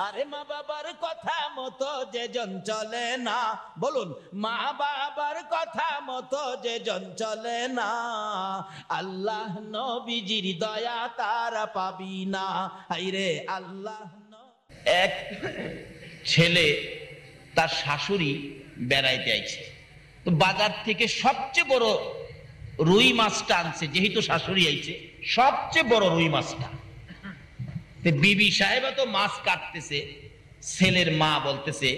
আরে মা বাবার কথা মতো যে জন চলে না, বলুন মা বাবার কথা মতো যে জন চলে না, আল্লাহ নবীজির দয়া তারা পাবি না। হাইরে আল্লাহ। এক ছেলে তার শাশুড়ি বেড়াইতে আইছে, তো বাজার থেকে সবচেয়ে বড় রুই মাছটা আনছে, যেহেতু শাশুড়ি আইছে সবচেয়ে বড় রুই মাছটা। বিবি সাহেবা তো মাছ কাটতেছে, ছেলের মা বলতেছে,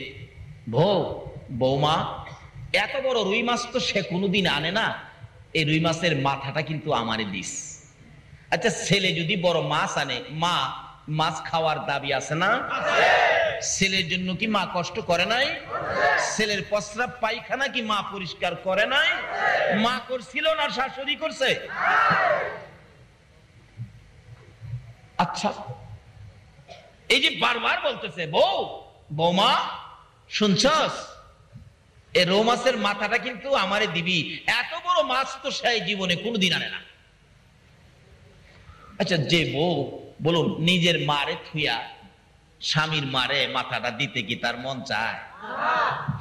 বৌমা এত বড় রুই মাছ তো সে কোনোদিন আনে না, এই রুই মাছের মাথাটা কিন্তু আমারে দিস। আচ্ছা ছেলে যদি বড় মাছ আনে, মা মাছ খাওয়ার দাবি আছে না? ছেলের জন্য কি মা কষ্ট করে নাই? ছেলের প্রস্রাব পায়খানা কি মা পরিষ্কার করে নাই? মা করছিল না শাশুড়ি করছে? আচ্ছা এই যে বারবার বলতেছে বৌমা শুনছস, এই রৌ মাছের মাথাটা কিন্তু আমারে দিবি, এত বড় মাছ তো সেই জীবনে কোনোদিন আনে না। আচ্ছা যে বউ বলুন নিজের মারে থুইয়া স্বামীর মারে মাথাটা দিতে কি তার মন চায়?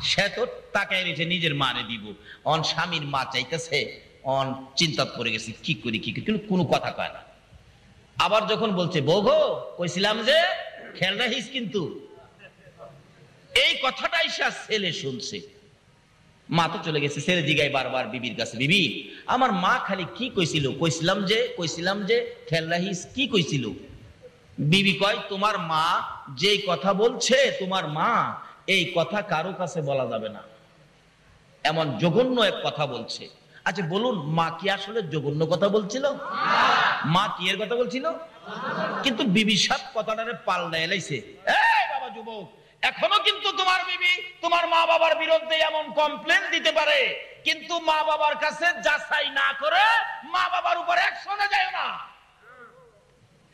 সে তো তাকায় রয়েছে নিজের মারে দিব, অন স্বামীর মা চাইতেছে, অন চিন্তা করে গেছে কি করি কিন্তু কোনো কথা কয় না। আবার যখন বলছে বউ গো কইছিলাম যে খেয়াল রাখিস, কিন্তু এই কথাটাই সে ছেলে শুনছে। মা তো চলে গেছে, ছেলে জিগায় বারবার বিবির কাছে, বিবি আমার মা খালি কি কইছিল? কইছিলাম যে খেয়াল রাখিস, কি কইছিল? বিবি কয় তোমার মা যেই কথা বলছে, তোমার মা এই কথা কারো কাছে বলা যাবে না, এমন জঘন্য এক কথা বলছে। আচ্ছা বলুন মা কি আসলে জঘন্য কথা বলছিল? মা কি এর কথা বলছিল? কিন্তু বিবি সব কথাটারে পাল্টা এলাইছে। এই বাবা যুবক, এখনো কিন্তু তোমার বিবি তোমার মা বাবার বিরুদ্ধে এমন কমপ্লেন দিতে পারে, কিন্তু মা বাবার কাছে যাচাই না করে মা বাবার উপর অ্যাকশনে যায় না।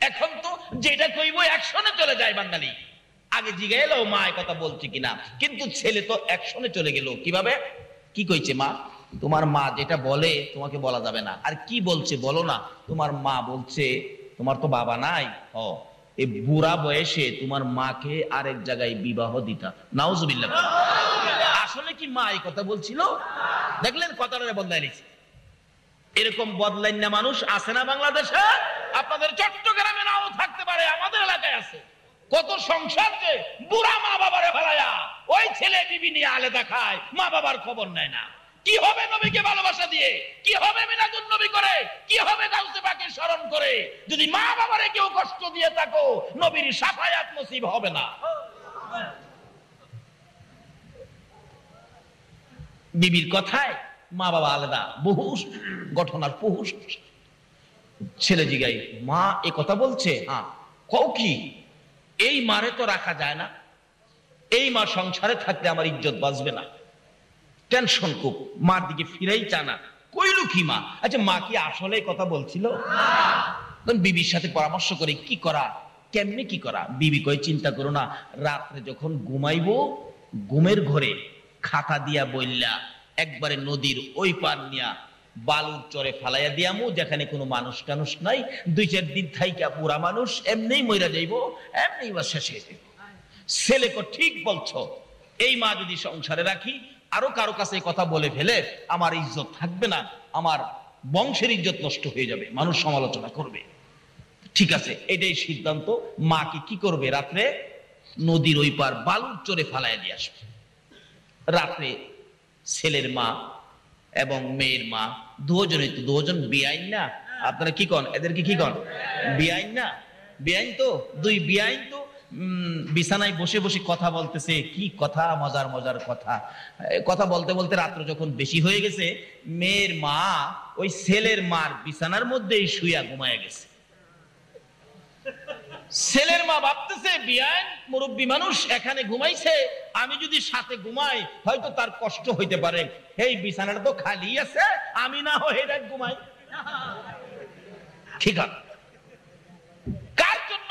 এখন তো যেটা কইবো অ্যাকশনে চলে যায় বাঙালি। আগে জিজ্ঞাসা এলো মা এই কথা বলছে কিনা, কিন্তু ছেলে তো অ্যাকশনে চলে গেল। কিভাবে? কি কইছে মা? তোমার মা যেটা বলে তোমাকে বলা যাবে না। আর কি বলছে বলো না। তোমার মা বলছে তোমার তো বাবা নাই, এই বুড়া বয়সে তোমার মাকে আরেক জায়গায় বিবাহ দিতা। নাউজুবিল্লাহ। আসলে কি মা এই কথা বলছিল? দেখলেন কথাটা বদলাই নিছে। এরকম বদলাইন না মানুষ আছে না বাংলাদেশে? আপনাদের চট্টগ্রামে নাও থাকতে পারে, আমাদের এলাকায় আছে। কত সংসার যে বুড়া মা বাবারে ফেলায়া ওই ছেলে বিবি নিয়ে আলাদা খায়, মা বাবার খবর নেয় না। কি হবে নবীকে ভালোবাসা দিয়ে? কি হবে মিলাদুন নবী করে? কি হবে গাউসে পাকের স্মরণ করে? যদি মা বাবারে কেউ কষ্ট দিয়ে থাকো, নবীর শাফায়াত নসিব হবে না। বিবির কথায় মা বাবা আলাদা, বহু ঘটনার বহু। ছেলে জিগাই মা এ কথা বলছে, হ্যাঁ কও কি? এই মারে তো রাখা যায় না, এই মা সংসারে থাকলে আমার ইজ্জত বাঁচবে না। টেনশন খুব, মার দিকে ফিরেই চানা। কইল কি মা? আচ্ছা মা কি আসলে কথা বলছিল? বিবির সাথে পরামর্শ করে কি করা, কেমনে কি করা। বিবি কই চিন্তা করো না, রাত্রে যখন ঘুমাইবো ঘুমের ঘরে খাতা দিয়া বইল্লা একবারে নদীর ওই পার নিয়া বালুর চরে ফালাইয়া দিয়ামু, যেখানে কোনো মানুষ টানুষ নাই। 2-4 দিন থাইকা পুরা মানুষ এমনি মইরা যাইবো, এমনি বা শেষ হয়ে যাইব। ছেলে কো ঠিক বলছো, এই মা যদি সংসারে রাখি, আরো কারো কাছে কথা বলে ফেলে আমার ইজ্জত থাকবে না, আমার বংশের ইজ্জত নষ্ট হয়ে যাবে, মানুষ সমালোচনা করবে। ঠিক আছে, এটাই সিদ্ধান্ত। মাকে কি করবে? রাত্রে নদীর ওই পার বালুর চরে ফালাইয়া দিয়ে আসবে। রাত্রে ছেলের মা এবং মেয়ের মা দুজনই তো, দুজন বেআইন না? আপনারা কি কন? এদেরকে কি কন? বেআইন না? বেআইন তো, দুই বেআইন তো বিছানায় বসে বসে কথা বলতেছে। কি কথা, মজার মজার কথা। কথা বলতে বলতে রাত্র যখন বেশি হয়ে গেছে, মেয়ের মা ওই ছেলের মার বিছানার মধ্যেই শুইয়া ঘুমায় গেছে। ছেলের মা ভাবতেছে বিয়ান মুরব্বী মানুষ এখানে ঘুমাইছে, আমি যদি সাথে ঘুমাই হয়তো তার কষ্ট হইতে পারে, এই বিছানাটা তো খালি আছে, আমি না হয় এটা ঘুমাই। ঠিক আছে, কার জন্য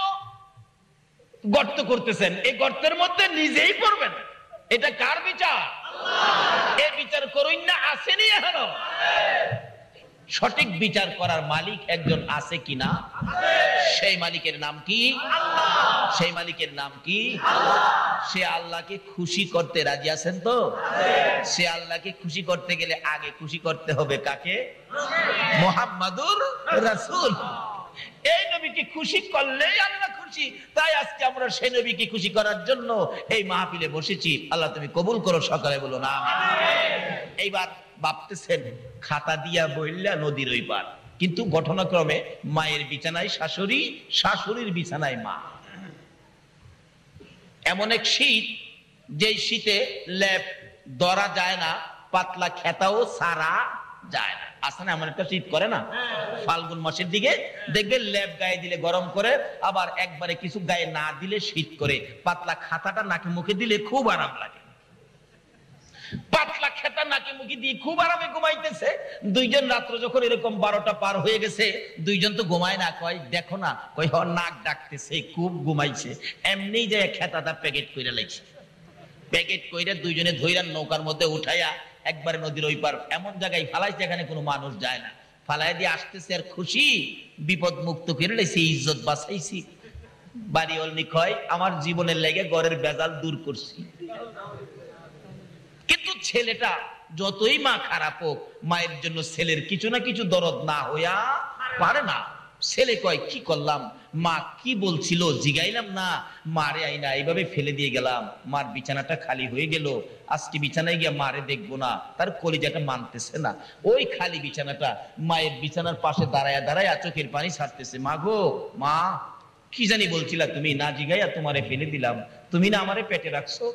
গর্ত করতেছেন? এই গর্তের মধ্যে নিজেই পড়বেন। এটা কার বিচার? এই বিচার করুন না, আসেনি এখনো। সঠিক বিচার করার মালিক একজন আছে কিনা? সেই মালিকের নাম কি? সেই মালিকের নাম কি? সে আল্লাহকে খুশি করতে রাজি আছেন তো? সে আল্লাহকে খুশি করতে গেলে আগে খুশি করতে হবে কাকে? মুহাম্মাদুর রাসূল। এই নবীকে খুশি করলেই আল্লাহ খুশি। তাই আজকে আমরা সেই নবীকে খুশি করার জন্য এই মাহফিলে বসেছি। আল্লাহ তুমি কবুল করো, সকালে বলো না আমিন। এইবার ভাবতেছেন খাতা দিয়া বইলা নদীর ওই পার, কিন্তু ঘটনাক্রমে মায়ের বিছানায় শাশুড়ি, শাশুড়ির বিছানায় মা। এমন এক শীত, যে শীতে লেপ ধরা যায় না, পাতলা খেতাও সারা যায় না। আসলে এমন একটা শীত করে না, ফাল্গুন মাসের দিকে দেখবে লেপ গায়ে দিলে গরম করে, আবার একবারে কিছু গায়ে না দিলে শীত করে। পাতলা খাতাটা নাকে মুখে দিলে খুব আরাম লাগে। পাতলা খেতা নাকে মুখে দিয়ে খুব আরামে ঘুমাইতেছে। দুইজন রাত্র যখন এরকম 12টা পার হয়ে গেছে, দুইজন তো ঘুমায় না, কয় দেখো না, কয় হ নাক ডাকতেছে, খুব ঘুমাইছে। এমনি যে খেতাটা প্যাকেট কইরা লাগছে, প্যাকেট কইরা দুইজনে ধইরা নৌকার মধ্যে উঠাইয়া একবারে নদীর ওই পার এমন জায়গায় ফালাই যেখানে কোনো মানুষ যায় না, ফালাই দিয়ে আসতেছে। আর খুশি, বিপদ মুক্ত করে লেছি, ইজ্জত বাঁচাইছি। বাড়ি অলনি কয় আমার জীবনের লেগে ঘরের বেজাল দূর করছি। কিন্তু ছেলেটা যতই মা খারাপ হোক, মায়ের জন্য ছেলের কিছু না কিছু দরদ না হইয়া পারে না। ছেলে কয় কি করলাম, মা কি বলছিল জিগাইলাম না, মারে আইনা এইভাবে ফেলে দিয়ে গেলাম, মার বিছানাটা খালি হয়ে গেল, আজকে বিছানায় গিয়ে মারে দেখবো না। তার কলিজাটা মানতেছে না। ওই খালি বিছানাটা মায়ের বিছানার পাশে দাঁড়ায়া দাঁড়ায়া চোখের পানি ছাড়তেছে। মা গো মা, কি জানি বলছিলা তুমি, না জিগাইয়া তোমারে ফেলে দিলাম, তুমি না আমারে পেটে রাখছো।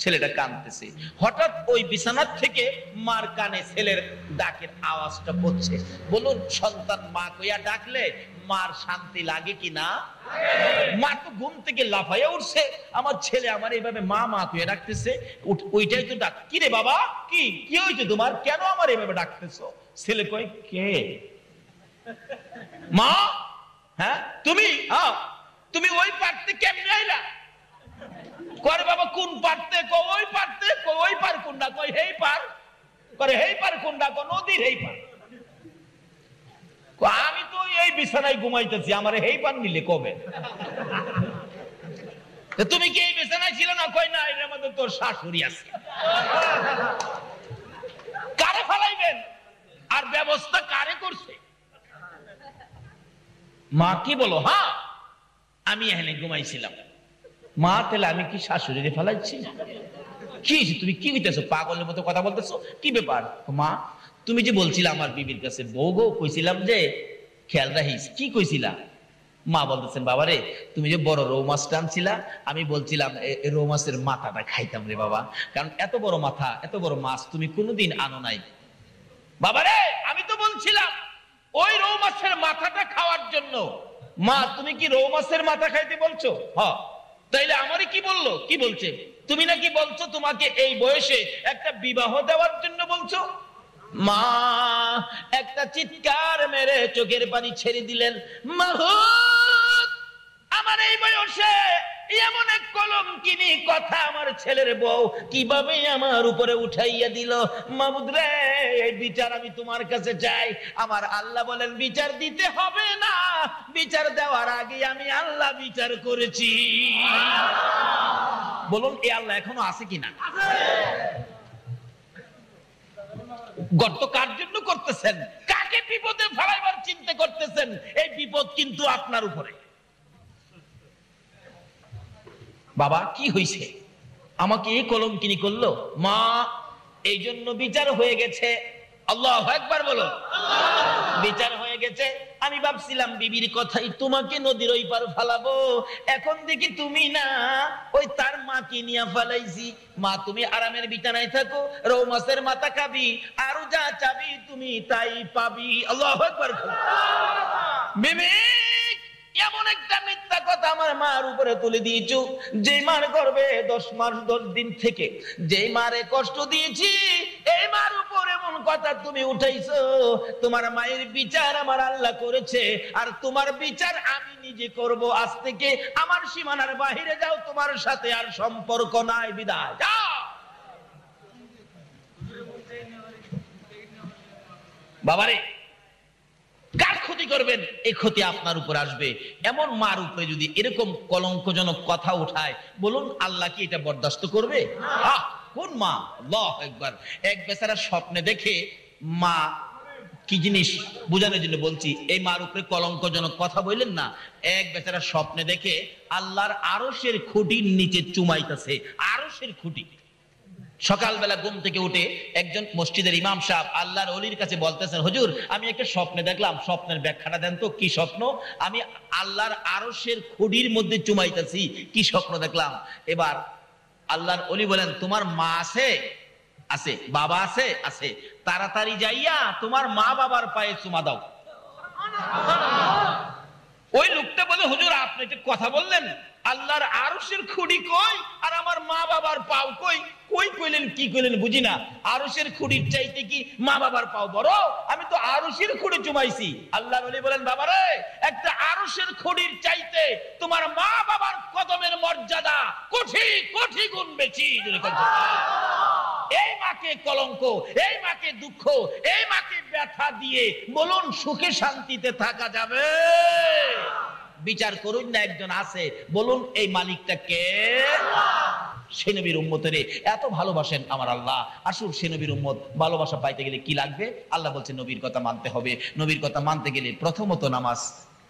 ছেলেটা কাঁদতেছে। হঠাৎ ওই বিছানার থেকে মার কানে ছেলের ডাকের আওয়াজটা পড়ছে। বলুন, সন্তান মা কইয়া ডাকলে মার শান্তি লাগে কি না? মা তো ঘুম থেকে লাফাইয়া উঠছে, আমার ছেলে আমার এইভাবে মা মা কইয়া ডাকতেছে। ওইটাই তো ডাক। কি রে বাবা, কি কি হয়েছে তোমার, কেন আমার এইভাবে ডাকতেছো? ছেলে কয় কে? মা। হ্যাঁ তুমি? হ্যাঁ। তুমি ওই পারতে কেমনে আইলা? করে বাবা কোন পারতে? ওই পারতে। ওই পার কোনটা? কই হেই পার। করে হেই পার কোনটা? নদীর হেই পার। আমি তো এই বিছানায় ঘুমাইতেছি, আমার হেই পার নিলে কবে? তুমি কি এই বিছানায় ছিল না? কই না, এর মধ্যে তোর শাশুড়ি আছে। কারে ফালাইবেন আর ব্যবস্থা কারে করছে? মা কি বলো? হ্যাঁ আমি এখানে ঘুমাইছিলাম। মা তাহলে আমি কি শাশুড়িরে ফেলাইছি? কি তুমি কি হইতেছো, পাগলের মতো কথা বলতেছো, কি ব্যাপার? মা তুমি যে বলছিলে আমার বিবির কাছে বউ গো, কইছিলাম যে খেয়াল রাখিস, কি কইছিলা? মা বলতেছেন বাবারে, তুমি যে বড় রৌ মাছটা আনছিলা, আমি বলছিলাম রৌ মাছের মাথাটা খাইতাম রে বাবা, কারণ এত বড় মাথা, এত বড় মাছ তুমি কোনোদিন আনো নাই। বাবারে আমি তো বলছিলাম ওই রৌ মাছের মাথাটা খাওয়ার জন্য। মা তুমি কি রৌ মাছের মাথা খাইতে বলছো? হ্যাঁ। তাইলে আমারে কি বললো? কি বলছে? তুমি নাকি বলছো তোমাকে এই বয়সে একটা বিবাহ দেওয়ার জন্য বলছো। মা একটা চিৎকার মেরে চোখের পানি ছেড়ে দিলেন। মাহুত, আমার এই বয়সে এমন এক কলঙ্কিনী কথা আমার ছেলের বউ কিভাবে আমার উপরে উঠাইয়া দিল। মাবুদ রে, এই বিচার আমি তোমার কাছে চাই। আমার আল্লাহ বলেন বিচার দিতে হবে না, বিচার দেওয়ার আগে আমি আল্লাহ বিচার করেছি। বলুন এই আল্লাহ এখনো আছে কিনা? গর্ত কার জন্য করতেছেন? কাকে বিপদে ফেলাইবার চিন্তা করতেছেন? এই বিপদ কিন্তু আপনার উপরে। বাবা কি হইছে, আমাকে এই কলঙ্কিনী করলো? মা এই জন্য বিচার হয়ে গেছে। আল্লাহু আকবার বলো। বিচার হয়ে গেছে। আমি ভাবছিলাম বিবির কথাই তোমাকে নদীর ওই পার ফালাবো, এখন দেখি তুমি না, ওই তার মাকে নিয়ে ফালাইছি। মা তুমি আরামের বিছানায় থাকো, রৌ মাছের মাথা খাবি, আরো যা চাবি তুমি তাই পাবি। আল্লাহু আকবার। বিবি এমন একটা মিথ্যা কথা আমার মার উপরে তুলে দিয়েছো, যে মার গর্ভে 10 মাস 10 দিন থেকে যে মারে কষ্ট দিয়েছি, এই মার উপর এমন কথা তুমি উঠাইছো। তোমার মায়ের বিচার আমার আল্লাহ করেছে, আর তোমার বিচার আমি নিজে করব। আজ থেকে আমার সীমানার বাহিরে যাও, তোমার সাথে আর সম্পর্ক নাই, বিদায় যাও। বাবারে কার ক্ষতি করবেন, এই ক্ষতি আপনার উপর আসবে। এমন মার উপরে যদি এরকম কলঙ্কজনক কথা উঠায়, বলুন আল্লাহ কি এটা বরদাস্ত করবে? কোন মা? আল্লাহু আকবার। এক বেচারা স্বপ্নে দেখে, মা কি জিনিস বোঝানোর জন্য বলছি, এই মার উপরে কলঙ্কজনক কথা বললেন না। এক বেচারা স্বপ্নে দেখে আল্লাহর আরশের খুঁটির নিচে চুমাইতেছে, আরশের খুঁটি। সকালবেলা ঘুম থেকে উঠে একজন মসজিদের ইমাম সাহেব আল্লাহর ওলির কাছে বলতেছেন, হুজুর আমি একটা স্বপ্নে দেখলাম, স্বপ্নের ব্যাখ্যাটা দেন তো। কি স্বপ্ন? আমি আল্লাহর আরশের খুঁটির মধ্যে চুমাইতেছি, কি স্বপ্ন দেখলাম? এবার আল্লাহর ওলি বলেন, তোমার মা আছে? আছে। বাবা আছে? আছে। তাড়াতাড়ি যাইয়া তোমার মা বাবার পায়ে চুমা দাও। ওই লোকটা বলে, হুজুর আপনি একটা কথা বললেন, আল্লাহর আরশের খুঁটি কই আর আমার মা বাবার পাও কই? কই কইলেন, কি কইলেন বুঝি না। আরশের খুঁটির চাইতে কি মা বাবার পাও বড়? আমি তো আরশের খুঁটি চুমাইছি। আল্লাহর ওলি বলেন, বাবারে, একটা আরশের খুঁটির চাইতে তোমার মা বাবার কদমের মর্যাদা কোটি কোটি গুণ বেশি। এই মাকে কলঙ্ক, এই মাকে দুঃখ, এই মাকে ব্যথা দিয়ে বলুন সুখে শান্তিতে থাকা যাবে? বিচার করুন না, একজন আছে, বলুন এই মালিকটা কে? সে নবীর উম্মতের এত ভালোবাসেন আমার আল্লাহ। আসুন, সে নবীর উম্মত ভালোবাসা পাইতে গেলে কি লাগবে? আল্লাহ বলছে নবীর কথা মানতে হবে। নবীর কথা মানতে গেলে প্রথমত নামাজ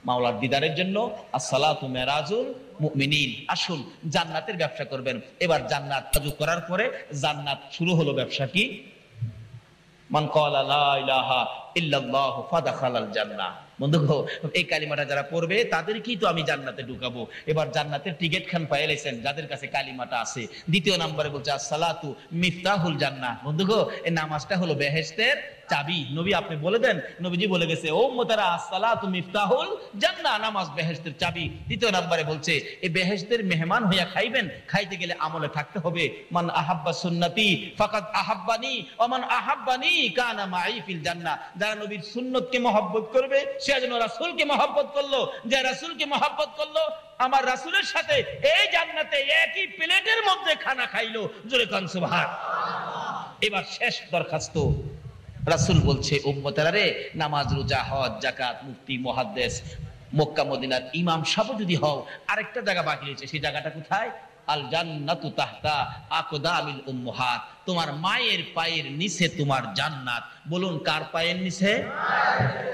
মাওলার দিদারের জন্য, আসসালাতু মিরাজুল মুমিনিন। আসুন জান্নাতের ব্যবসা করবেন। এবার জান্নাত তাজু করার পরে জান্নাত শুরু হলো। ব্যবসা কি? মান ক্বালা লা ইলাহা ইল্লাল্লাহু ফাদাখালাল জান্নাহ। বন্ধুগো, এই কালিমাটা যারা পড়বে তাদেরকেই তো আমি জান্নাতে ঢুকাবো। এবার জান্নাতের টিকিট খান পাইলেছেন যাদের কাছে কালিমাটা আছে। দ্বিতীয় নম্বরে বলছে আসসালাতু মিফতাহুল জান্নাহ। বন্ধুগো, এই নামাজটা হলো বেহেশতের চাবি। নবী আপনি বলে দেন, নবীজি বলে গেছে, ও উম্মতেরা, আসসালাতু মিফতাহুল জান্নাহ, নামাজ বেহেশতের চাবি। দ্বিতীয় নম্বরে বলছে এই বেহেশতের মেহমান হইয়া খাইবেন, খাইতে গেলে আমলে থাকতে হবে। মান আহাব্বা সুন্নতি ফাকাদ আহাব্বানি ওয়া মান আহাব্বানি কানা মাই ফিল জান্নাহ। যারা নবীর সুন্নতকে মহব্বত করবে সে যেন রাসূলকে মহব্বত করলো, যে রাসূলকে মহব্বত করলো আমার রাসূলের সাথে এই জান্নাতে একই প্লেটের মধ্যে খানা খাইলো। জোরে কান সুবহানাল্লাহ। এবার শেষ দরখাস্ত, রাসূল বলছে উম্মতেরা রে, নামাজ, রোজা, হজ, যাকাত, মুফতি, মুহাদ্দিস, মক্কা মদিনার ইমাম সাহেব যদি হও, আরেকটা জায়গা বাকি রয়েছে। সেই জায়গাটা কোথায়? আল জান্নাতু তাহতা আকদামিল উম্মাহাত। তোমার মায়ের পায়ের নিচে তোমার জান্নাত। বলুন কার পায়ের নিচে?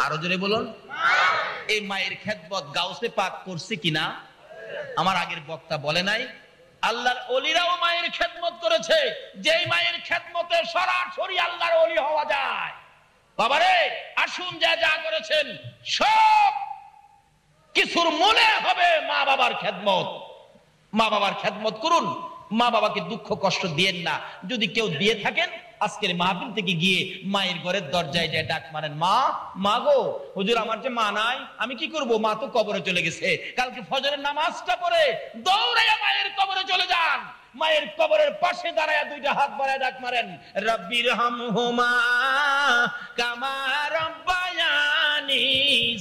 আরো জোরে বলুন। এই মায়ের খেদমত গাউসে পাক করছে কিনা? আমার আগের বক্তা বলে নাই, আল্লাহর ওলিরাও মায়ের খেদমত করেছে। যেই মায়ের খেদমতে সরাসরি আল্লাহর ওলি হওয়া যায়। বাবারে, আসুন যা যা করেছেন সব কিছুর মূলে হবে মা বাবার খেদমত। মা বাবার খেদমত করুন, মা বাবাকে দুঃখ কষ্ট দিয়েন না। যদি কেউ দিয়ে থাকেন, আজকের মাহফিল থেকে গিয়ে মায়ের ঘরের দরজায় যায় ডাক মারেন, মা, মা গো, হুজুর আমার যে মা নাই, আমি কি করব? মা তো কবরে চলে গেছে। কালকে ফজরের নামাজটা পড়ে দৌড়াইয়া মায়ের কবরে চলে যান। মায়ের কবরের পাশে দাঁড়ায়া দুইটা হাত বাড়ায় ডাক মারেন, রাব্বিরহামহুমা কামা রাব্বায়ানি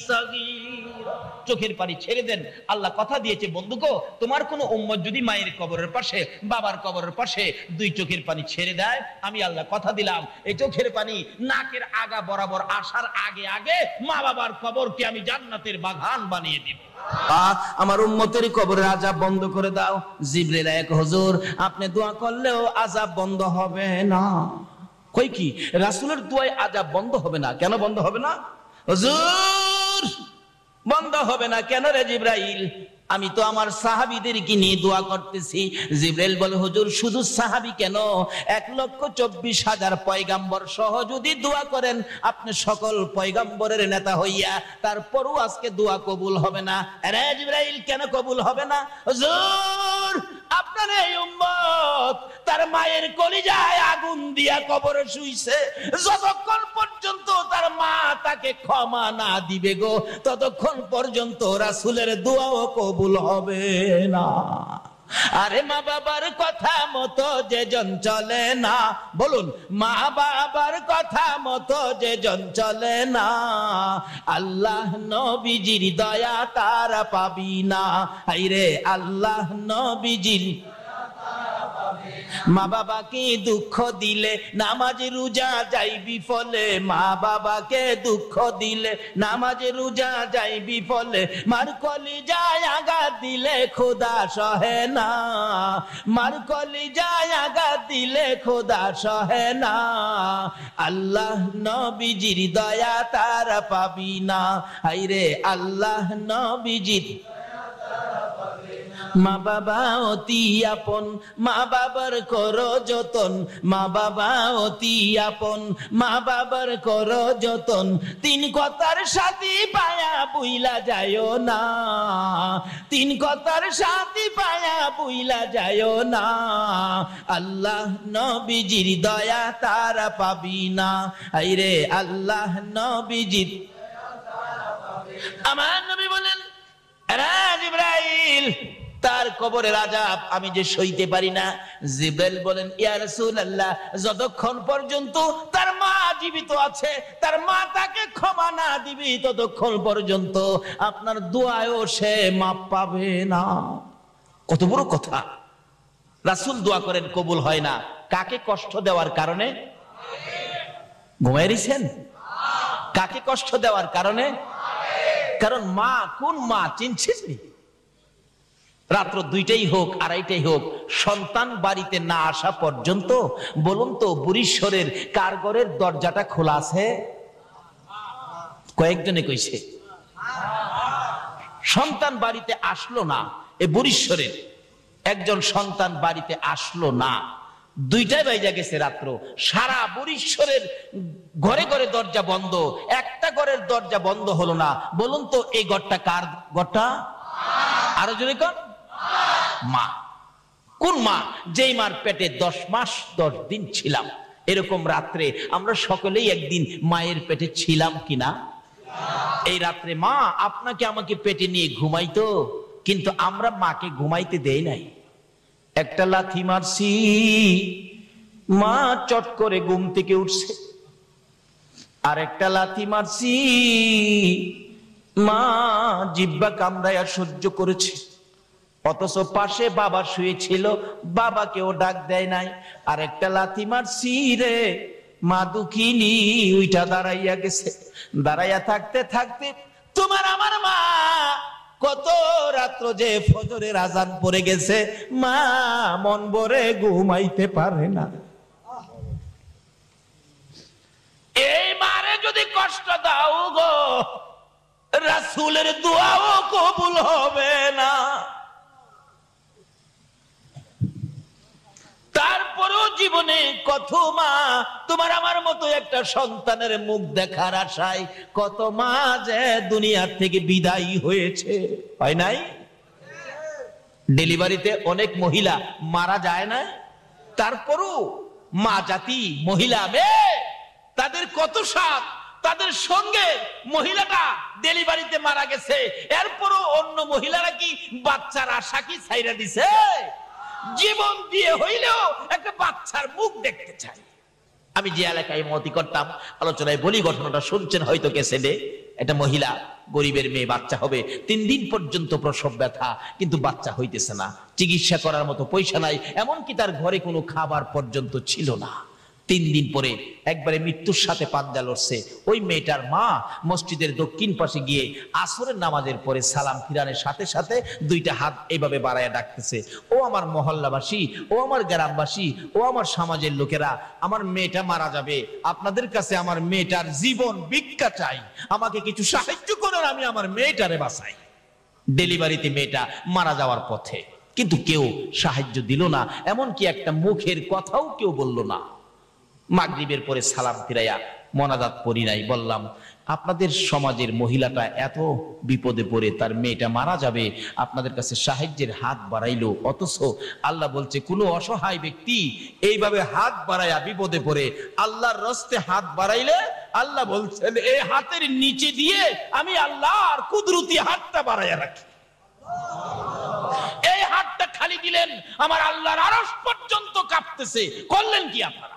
সগীরা। চোখের পানি ছেড়ে দেন। আল্লাহ কথা দিয়েছে, বন্ধুগো, তোমার কোন উম্মত যদি মায়ের কবরের পাশে, বাবার কবরের পাশে দুই চোখের পানি ছেড়ে দেয়, আমি আল্লাহ কথা দিলাম, এই চোখের পানি নাকের আগা বরাবর আসার আগে আগে মা বাবার কবরকে আমি জান্নাতের বাগান বানিয়ে দিব। আমার উম্মতের কবরের আযাব বন্ধ করে দাও। জিবরিল এক, হুজুর আপনি দোয়া করলেও আযাব বন্ধ হবে না। কই কি? রাসূলের দোয়ায় আযাব বন্ধ হবে না? কেন বন্ধ হবে না হুজুর? বন্ধ হবে না কেন রে জিবরাইল? আমি তো আমার সাহাবীদেরকে নিয়ে দোয়া করতেছি। জিবরাইল বলে, হুজুর শুধু সাহাবী কেন, 1,24,000 পয়গাম্বর সহ যদি দোয়া করেন আপনি সকল পয়গাম্বরের নেতা হইয়া, তারপরও আজকে দোয়া কবুল হবে না। আরে জিবরাইল, কেন কবুল হবে না? হুজুর আপনার এই উম্মত তার মায়ের কলিজায় আগুন দিয়া কবরে শুইছে, যতক্ষণ পর্যন্ত তার মা তাকে ক্ষমা না দিবে গো, ততক্ষণ পর্যন্ত রাসূলের দোয়াও কবুল হবে না। আরে মা বাবার কথা মতো যে জন চলে না, বলুন মা বাবার কথা মতো যে জন চলে না, আল্লাহ নবীজির দয়া তারা পাবি না। আইরে আল্লাহ নবীজির মা বাবাকে দুঃখ দিলে নামাজ রোজা যায় বিফলে, মা বাবাকে দুঃখ দিলে নামাজ রোজা যায় বিফলে, মার কলিজায় আঘাত দিলে খোদা সহে না, মার কলিজায় আঘাত দিলে খোদা সহে না, আল্লাহ নবীজির দয়া তারা পাবি না, হায়রে আল্লাহ নবীজির। মা বাবা অতি আপন, মা বাবার করো যতন, মা বাবা অতি আপন, মা বাবার করো যতন, তিন কথার সাথী পায়া বুইলা যায়ও না, তিন কথার সাথী পায়া বুইলা যায়ও না, আল্লাহ নবীজির দয়া তারা পাবি না, হায়রে আল্লাহ নবীজির। আমার নবী বলেন, জিবরাইল তার কবরের আযাব আমি যে সইতে পারি না। জিবরাইল বলেন, ইয়া রাসূলুল্লাহ, যতক্ষণ পর্যন্ত তার মা জীবিত আছে, তার মা তাকে ক্ষমা না দিবি, ততক্ষণ পর্যন্ত আপনার দোয়ায়ও সে মাপ পাবে না। কত বড় কথা! রাসূল দোয়া করেন, কবুল হয় না। কাকে কষ্ট দেওয়ার কারণে? ঘুমায় রইছেন? কাকে কষ্ট দেওয়ার কারণে? কারণ মা, কোন মা চিনছিস? রাত্র 2টাই হোক, 2:30টাই হোক, সন্তান বাড়িতে না আসা পর্যন্ত বলুন তো বুড়িশ্বরের কার ঘরের দরজাটা খোলা আছে? কয়েকজনে কইছে সন্তান বাড়িতে আসলো না। এ বুড়িশ্বরের একজন সন্তান বাড়িতে আসলো না, 2টায় বাইজা গেছে রাত্র, সারা বুড়িশ্বরের ঘরে ঘরে দরজা বন্ধ, একটা ঘরের দরজা বন্ধ হলো না। বলুন তো এই ঘরটা কার ঘরটা? আরো জোরে কোন? মা। কোন মা? যেই মার পেটে 10 মাস 10 দিন ছিলাম। এরকম রাত্রে আমরা সকলেই একদিন মায়ের পেটে ছিলাম কিনা? এই রাত্রে মা আপনাকে আমাকে পেটে নিয়ে ঘুমাইতো, কিন্তু আমরা মাকে ঘুমাইতে দেই নাই। একটা লাথি মারছি, মা চট করে ঘুম থেকে উঠছে। আর একটা লাথি মারছি, মা জিহ্বা কামড়ায়া সহ্য করেছে। অথচ পাশে বাবা শুয়েছিল, বাবাকেও ডাক দেয় নাই। আর একটা লাথি মারছি রে, মা দুঃখিনী উইটা দাঁড়াইয়া গেছে। দাঁড়াইয়া থাকতে থাকতে তোমার আমার মা কত রাত্র যে ফজরের আজান পড়ে গেছে, মা মন ভরে ঘুমাইতে পারে না। এই মারে যদি কষ্ট দাও গো, রাসূলের দোয়াও কবুল হবে না। তারপরেও জীবনে কত মা তোমার আমার মতো একটা সন্তানের মুখ দেখার আশায় কত মা যে দুনিয়ার থেকে বিদায়ী হয়েছে, হয় নাই? ডেলিভারিতে অনেক মহিলা মারা যায় না, তারপরও মা জাতি, মহিলা মেয়ে, তাদের কত সাথ, তাদের সঙ্গে মহিলাটা ডেলিভারিতে মারা গেছে, এরপরও অন্য মহিলারা কি বাচ্চার আশা কি ছাইরা দিছে? জীবন দিয়ে হইলেও একটা বাচ্চার মুখ দেখতে চাই। আমি যে এলাকায় মতি করতাম, আলোচনায় বলি, ঘটনাটা শুনছেন হয়তো ক্যাসেটে। একটা মহিলা, গরিবের মেয়ে, বাচ্চা হবে, 3 দিন পর্যন্ত প্রসব ব্যথা, কিন্তু বাচ্চা হইতেছে না, চিকিৎসা করার মতো পয়সা নাই, এমনকি তার ঘরে কোনো খাবার পর্যন্ত ছিল না। 3 দিন পরে একবারে মৃত্যুর সাথে পাঞ্জা লড়ছে। ওই মেয়েটার মা মসজিদের দক্ষিণ পাশে গিয়ে আসরের নামাজের পরে সালাম ফিরানোর সাথে সাথে 2টা হাত এইভাবে বাড়ায় ডাকতেছে, ও আমার মহল্লাবাসী, ও আমার গ্রামবাসী, ও আমার সমাজের লোকেরা, আমার মেয়েটা মারা যাবে, আপনাদের কাছে আমার মেয়েটার জীবন ভিক্ষা চাই, আমাকে কিছু সাহায্য করুন, আমি আমার মেয়েটারে বাঁচাই। ডেলিভারিতে মেয়েটা মারা যাওয়ার পথে, কিন্তু কেউ সাহায্য দিল না, এমনকি একটা মুখের কথাও কেউ বলল না। মাগরিবের পরে সালাম ফিরাইয়া মোনাজাত পড়ি নাই, বললাম আপনাদের সমাজের মহিলাটা এত বিপদে পড়ে, তার মেয়েটা মারা যাবে, আপনাদের কাছে সাহায্যের হাত বাড়াইলো, অথচ আল্লাহ বলছে কোন অসহায় ব্যক্তি এইভাবে হাত বাড়াইয়া বিপদে পড়ে আল্লাহর রাস্তায় হাত বাড়াইলে আল্লাহ বলছেন এই হাতের নিচে দিয়ে আমি আল্লাহর কুদরতি হাতটা বাড়াইয়া রাখি। এই হাতটা খালি দিলেন আমার আল্লাহর আরশ পর্যন্ত কাঁপতেছে। করলেন কি আপনারা?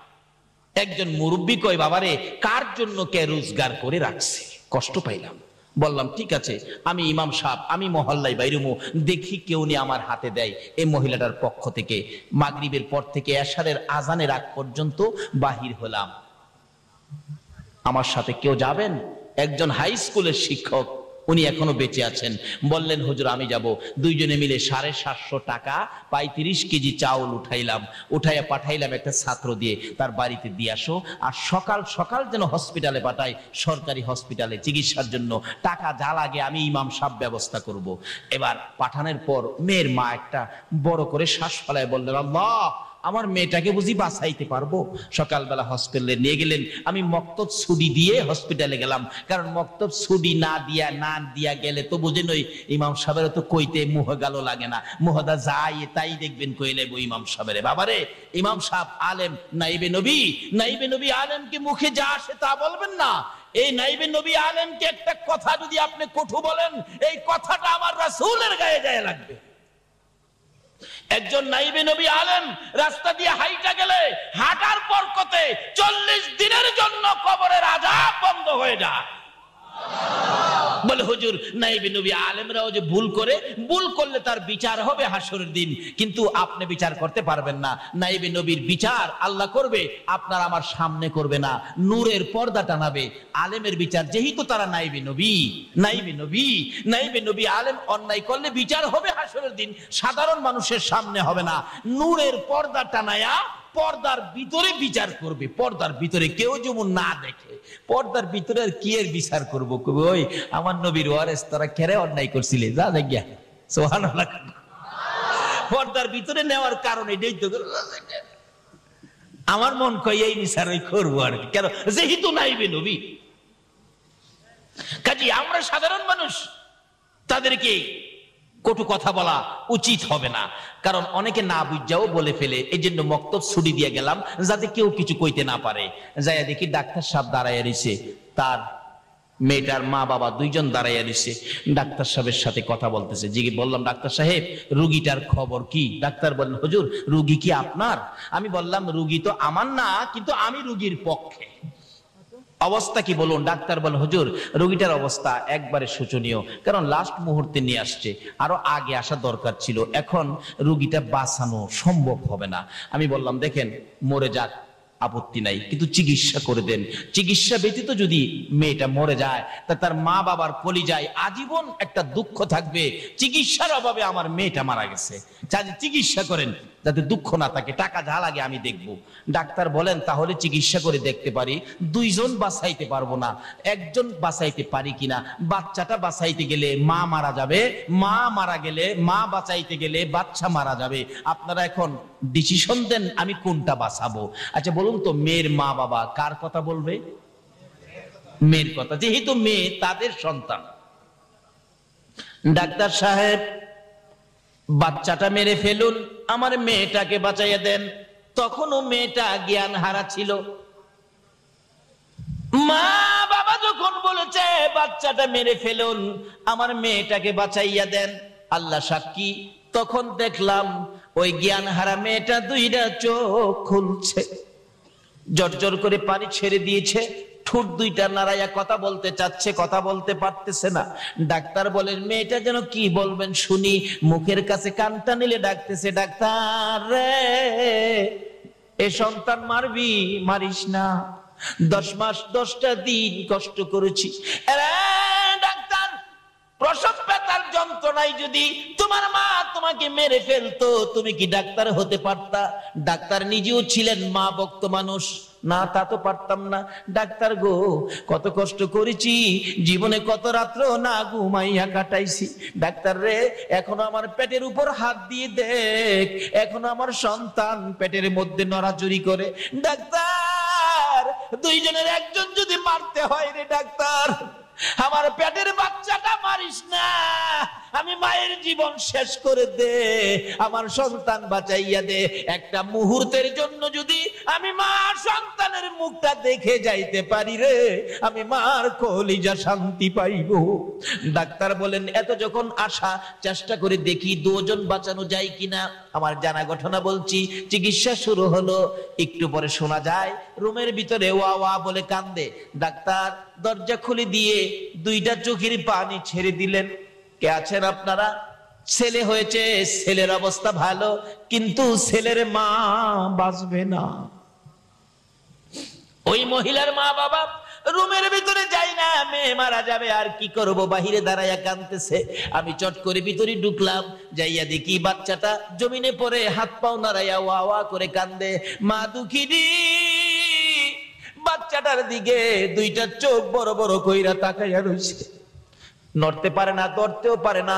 একজন মুরব্বী কয়, বাবারে কার জন্য কে রোজগার করে রাখছে, কষ্ট পাইলাম। বললাম ঠিক আছে, আমি ইমাম সাহেব, আমি মহল্লায় বাইরুমু, দেখি কেউ নিয়ে আমার হাতে দেয়। এই মহিলাটার পক্ষ থেকে মাগরিবের পর থেকে এশারের আজানের আগ পর্যন্ত বাহির হলাম। আমার সাথে কেউ যাবেন? একজন হাই স্কুলের শিক্ষক, উনি এখনো বেঁচে আছেন। বললেন হুজুর আমি যাব। দুইজনে মিলে 750 টাকা 35 কেজি চাউল উঠাইলাম, উঠাইয়া পাঠাইলাম একটা ছাত্র দিয়ে, তার বাড়িতে দিয়ে আসো, আর সকাল সকাল যেন হসপিটালে পাঠাই, সরকারি হসপিটালে চিকিৎসার জন্য। টাকা যা লাগে আমি ইমাম সাহেব ব্যবস্থা করব। এবার পাঠানোর পর মেয়ের মা একটা বড় করে শ্বাস ফেলায় বললেন, আল্লাহ, আমার মেয়েটাকে বুঝি বাঁচাইতে পারবো? সকালবেলা হসপিটালে নিয়ে গেলেন। আমি মক্তব ছুটি দিয়ে হসপিটালে গেলাম, কারণ মক্তব ছুটি না দিয়া গেলে তো বুঝেন ওই ইমাম সাহেবের তো কইতে মুহ গালো লাগে না, মুহদা যাই তাই দেখবেন কইলে ইমাম সাহেবের। বাবারে, ইমাম সাহেব আলেম, নাইবে নবী আলেমকে মুখে যা আসে তা বলবেন না। এই নাইবে নবী আলেমকে একটা কথা যদি আপনি কটু বলেন, এই কথাটা আমার রাসূলের গায়ে যায় লাগবে। একজন নাইবে নবী আলেম রাস্তা দিয়ে হাইটা গেলে হাঁটার বরকতে 40 দিনের জন্য কবরের আযাব বন্ধ হয়ে যায়। বলে হুজুর, নাইবে নবী আলেমরাও যে ভুল করলে তার বিচার হবে হাসরের দিন, কিন্তু আপনি বিচার করতে পারবেন না। নাইবে নবীর বিচার আল্লাহ করবে, আপনার আমার সামনে করবে না, নূরের পর্দা টানাবে। আলেমের বিচার যেহেতু তারা নাইবে নবী আলেম অন্যায় করলে বিচার হবে হাসরের দিন, সাধারণ মানুষের সামনে হবে না, নূরের পর্দা টানায়া পর্দার ভিতরে বিচার করবে। পর্দার ভিতরে কেউ যেমন না দেখে, পর্দার ভিতরে আর কি এর বিচার করবো? ওই আমার নবীর ওয়ারেস তারা কেড়ে অন্যায় করছিলে, যা দেখিয়া সুবহানাল্লাহ। পর্দার ভিতরে নেওয়ার কারণে এটাই তো আমার মন কয় এই বিচার ওই করবো আর কি, কেন? যেহেতু নাইবে নবী। কাজে আমরা সাধারণ মানুষ, তাদেরকে কটু কথা বলা উচিত হবে না, কারণ অনেকে না বুঝাও বলে ফেলে। এই জন্য মক্তব ছুটি দিয়ে গেলাম যাতে কেউ কিছু কইতে না পারে। যাইয়া দেখি ডাক্তার সাহেব দাঁড়াইয়া রইছে, তার মেয়েটার মা বাবা দুইজন দাঁড়াইয়া রইছে। ডাক্তার সাহেবের সাথে কথা বলতেছে। জিজ্ঞেস বললাম, ডাক্তার সাহেব রুগীটার খবর কি? ডাক্তার বললেন, হুজুর রুগী কি আপনার? আমি বললাম, রুগী তো আমার না, কিন্তু আমি রুগীর পক্ষে। অবস্থা কি বলুন? ডাক্তার বলে, হুজুর রোগীটার অবস্থা একবারে শোচনীয়, কারণ লাস্ট মুহূর্তে নিয়ে আসছে, আরো আগে আসা দরকার ছিল, এখন রোগীটা বাঁচানো সম্ভব হবে না। আমি বললাম, দেখেন মরে যাক আপত্তি নাই, কিন্তু চিকিৎসা করে দেন। চিকিৎসা ব্যতীত যদি মেয়েটা মরে যায় তা তার মা বাবার কলিজায় আজীবন একটা দুঃখ থাকবে, চিকিৎসার অভাবে আমার মেয়েটা মারা গেছে, চিকিৎসা করেন যাতে দুঃখ না থাকে, টাকা যা লাগে আমি দেখব। ডাক্তার বলেন, তাহলে চিকিৎসা করে দেখতে পারি, দুইজন বাঁচাইতে পারবো না, একজন বাঁচাইতে পারি কিনা। বাচ্চাটা বাঁচাইতে গেলে মা মারা যাবে, মা মারা গেলে মা বাঁচাইতে গেলে বাচ্চা মারা যাবে। আপনারা এখন ডিসিশন দেন আমি কোনটা বাঁচাবো। আচ্ছা বলুন তো, মেয়ের মা বাবা কার কথা বলবে? মেয়ের কথা, যেহেতু মেয়ে তাদের সন্তান। ডাক্তার সাহেব বাচ্চাটা মেরে ফেলুন, আমার মেয়েটাকে বাঁচাইয়া দেন। তখনও মেয়েটা জ্ঞান হারা ছিল। মা বাবা যখন বলেছে বাচ্চাটা মেরে ফেলুন, আমার মেয়েটাকে বাঁচাইয়া দেন, আল্লাহ সাক্ষী, তখন দেখলাম ওই জ্ঞান হারা মেয়েটা দুইটা চোখ খুলছে, জর্জর করে পানি ছেড়ে দিয়েছে, ঠোঁট দুইটা নাড়াইয়া কথা বলতে চাচ্ছে, কথা বলতে পারতেছে না। ডাক্তার বলেন, মেয়েটা যেন কি বলবেন শুনি। মুখের কাছে কানটা নিলে ডাকতেছে, ডাক্তার রে, এ সন্তান মারবি, মারিস না, 10 মাস 10টা দিন কষ্ট করেছি। ডাক্তার, প্রসব ব্যথার যন্ত্রণায় যদি তোমার মা তোমাকে মেরে ফেলতো, তুমি কি ডাক্তার হতে পারতা? ডাক্তার নিজেও ছিলেন মা ভক্ত মানুষ, না তা তো পারতাম না। ডাক্তার গো, কত কষ্ট করেছি জীবনে, কত রাত্র না ঘুমাইয়া কাটাইছি। ডাক্তার রে, এখনো আমার পেটের উপর হাত দিয়ে দেখ, এখনো আমার সন্তান পেটের মধ্যে নড়াচড়ি করে। ডাক্তার, দুইজনের একজন যদি মারতে হয় রে ডাক্তার, আমার পেটের বাচ্চাটা মারিস না, আমি মায়ের জীবন শেষ করে দে, আমার সন্তান বাঁচাইয়া দে। একটা মুহূর্তের জন্য যদি আমি মা সন্তানের মুখটা দেখে যাইতে পারি রে, আমি মার কলিজা শান্তি পাইব। ডাক্তার বলেন, এত যখন আশা, চেষ্টা করে দেখি 2 জন বাঁচানো যায় কিনা। আমার জানা ঘটনা বলছি, চিকিৎসা শুরু হলো, একটু পরে শোনা যায় রুমের ভিতরে ওয়া ওয়া বলে কান্দে। ডাক্তার দরজা খুলে দিয়ে দুইটা চোখের পানি ছেড়ে দিলেন। কে আছেন আপনারা? ছেলে হয়েছে, ছেলের অবস্থা ভালো, কিন্তু ছেলের মা বাঁচবে না। ওই মহিলার মা বাবা রুমের ভিতরে যাই না, মেয়ে মারা যাবে, আর কি করব, বাহিরে দাঁড়াইয়া কাঁদতেছে। আমি চট করে ভিতরে ঢুকলাম, যাইয়া দেখি বাচ্চাটা জমিনে পড়ে হাত পাও নাড়াইয়া ওয়া ওয়া করে কান্দে। মা দুঃখিনী বাচ্চাটার দিকে দুইটা চোখ বড় বড় কইরা তাকাইয়া রইছে, নড়তে পারে না, ধরতেও পারে না।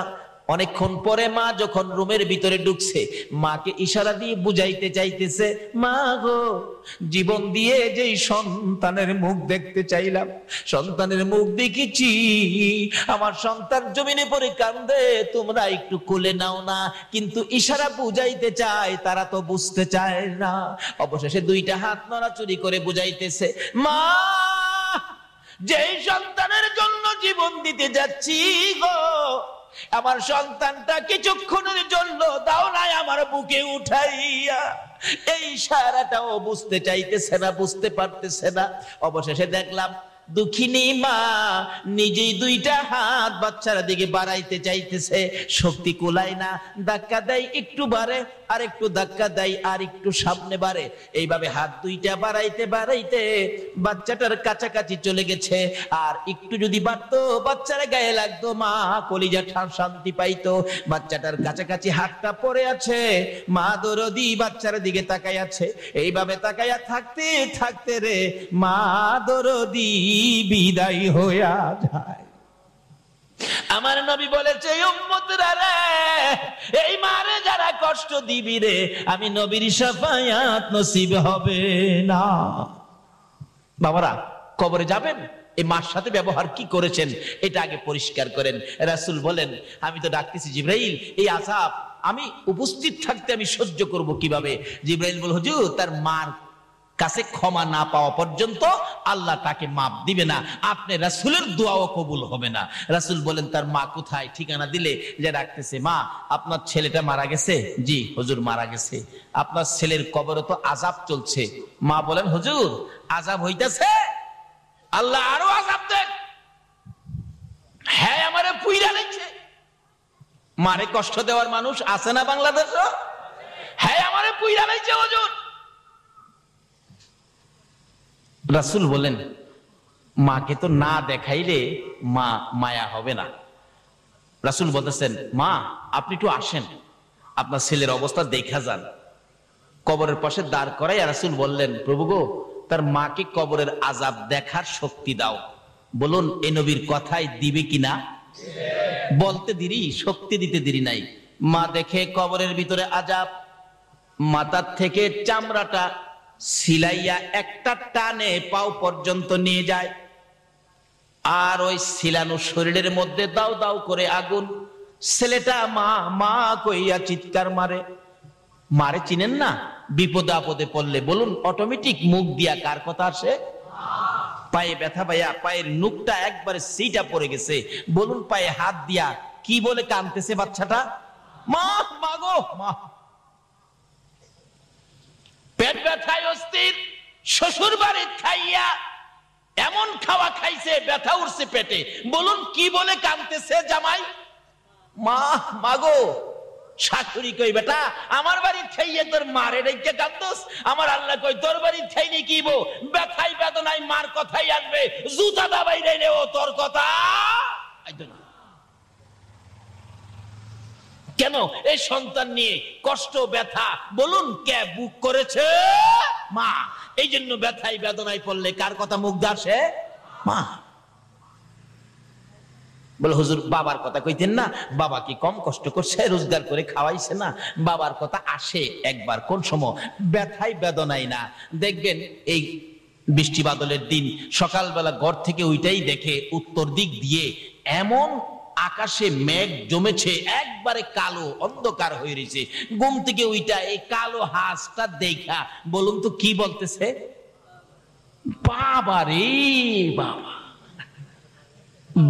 অনেকক্ষণ পরে মা যখন রুমের ভিতরে ঢুকছে, মাকে ইশারা দিয়ে বুঝাইতে চাইতেছে, মা গো, জীবন দিয়ে যেই সন্তানের মুখ দেখতে চাইলাম, সন্তানের মুখ দেখেছি, আমার সন্তান জমিনে পড়ে কান্দে, তোমরা একটু কোলে নাও না। কিন্তু ইশারা বুঝাইতে চায়, তারা তো বুঝতে চায় না। অবশেষে দুইটা হাত নড়াচড়ি করে বুঝাইতেছে, মা, যেই সন্তানের জন্য জীবন দিতে যাচ্ছি গো, আমার সন্তানটা কিছুক্ষণের জন্য দাও নাই আমার বুকে উঠাইয়া। এই ইশারাটাও বুঝতে চাইতেছে না, বুঝতে পারতেছে না। অবশেষে দেখলাম দুঃখিনী মা নিজেই দুইটা হাত বাচ্চার দিকে বাড়াইতে চাইতেছে, শক্তি কুলায় না, ধাক্কা দেয় একটু বাড়ে, আর একটু ধাক্কা দেয়, আর একটু সামনে বাড়ে। এইভাবে হাত দুইটা বাড়াইতে বাড়াইতে বাচ্চাটার কাছাকাছি চলে গেছে। আর একটু যদি বাড়তো, বাচ্চার গায়ে লাগতো, মা কলিজা শান্তি পাইতো। বাচ্চাটার কাছাকাছি হাতটা পড়ে আছে, মা দরদি বাচ্চার দিকে তাকাই আছে। এইভাবে তাকাইয়া থাকতে থাকতে রে মা দরদি বিদায় হইয়া যায়। আমার নবী বলেছে, উম্মতরা রে, এই মারে যারা কষ্ট দিবি রে, আমি নবীর শাফায়াত নসিব হবে না। বাবারা, কবরে যাবেন, এই মার সাথে ব্যবহার কি করেছেন এটা আগে পরিষ্কার করেন। রাসূল বলেন, আমি তো ডাকতেছি জিবরাইল, এই আযাব আমি উপস্থিত থাকতে আমি সহ্য করব কিভাবে? জিবরাইল বল, হুজুর, তার মার কাছে ক্ষমা না পাওয়া পর্যন্ত আল্লাহ তাকে মাপ দিবে না, আপনি রাসূলের দোয়াও কবুল হবে না। রাসূল বলেন, তার মা কোথায়? ঠিকানা দিলে যে ডাকতেছে, মা, আপনার ছেলেটা মারা গেছে? জি হুজুর, মারা গেছে। আপনার ছেলের কবরে তো আযাব চলছে। মা বলেন, হুজুর, আযাব হইতাছে? আল্লাহ আরো আযাব দেন। হ্যাঁ, আমারে পুইরা লাইছে। মারে কষ্ট দেওয়ার মানুষ আছে না বাংলাদেশে? হ্যাঁ, আমারে পুইরা লাইছে হুজুর। রাসূল বলেন, মাকে তো না দেখাইলে মা মায়া হবে না। রাসূল বলতেছেন, মা, আপনি একটু আসেন, আপনার ছেলের অবস্থা দেখা যান। কবরের পাশে দাঁড় করাই রাসূল বললেন, প্রভু গো, তার মাকে কবরের আযাব দেখার শক্তি দাও। বলুন, এ নবীর কথাই দিবে কিনা? বলতে দেরি, শক্তি দিতে দেরি নাই। মা দেখে কবরের ভিতরে আযাব, মাথার থেকে চামড়াটা সিলাইয়া একটা টানে পাও পর্যন্ত নিয়ে যায়। আর ওই সিলানো শরীরের মধ্যে দাও দাও করে আগুন। ছেলেটা মা মা কইয়া চিৎকার মারে। মারে চিনেন না? বিপদে আপদে পড়লে বলুন অটোমেটিক মুখ দিয়া কার কথা আসে? পায়ে ব্যথা পাইয়া পায়ের নুকটা একবারে সিটা পড়ে গেছে, বলুন পায়ে হাত দিয়া কি বলে কাঁদতেছে বাচ্চাটা? মা, মা গো মা। পেট ব্যথায় অস্থির, শ্বশুর বাড়ি খাইয়া এমন খাওয়া খাইছে ব্যথা উঠছে পেটে, বলুন কি বলে কাঁদতেছে জামাই? মা, মা গো। শাশুড়ি কই, বেটা আমার বাড়ি খাইয়ে তোর মারে রেখে কাঁদতোস? আমার আল্লাহ কই, তোর বাড়ি খাইনি কি বো, ব্যথাই বেদনায় মার কথাই আসবে, জুতা দাবাই রে ও তোর কথা। কেন এই সন্তান নিয়ে কষ্ট ব্যথা বলুন কে বুক করেছে? মা। এই জন্য ব্যথাই বেদনায় পড়লে কার কথা মুখ দিয়ে আসে? মা। বলে হুজুর বাবার কথা কইতেন না, বাবা কি কম কষ্ট করছে, রোজগার করে খাওয়াইছে না? বাবার কথা আসে একবার, কোন সময়? ব্যথাই বেদনাই না। দেখবেন এই বৃষ্টি বাদলের দিন সকালবেলা ঘর থেকে ওইটাই দেখে উত্তর দিক দিয়ে এমন আকাশে মেঘ জমেছে, একবারে কালো অন্ধকার হয়ে রয়েছে। ঘুম থেকে ওইটা এই কালো হাঁসটা দেখা বলুন তো কি বলতেছে? বাবা রে বাবা।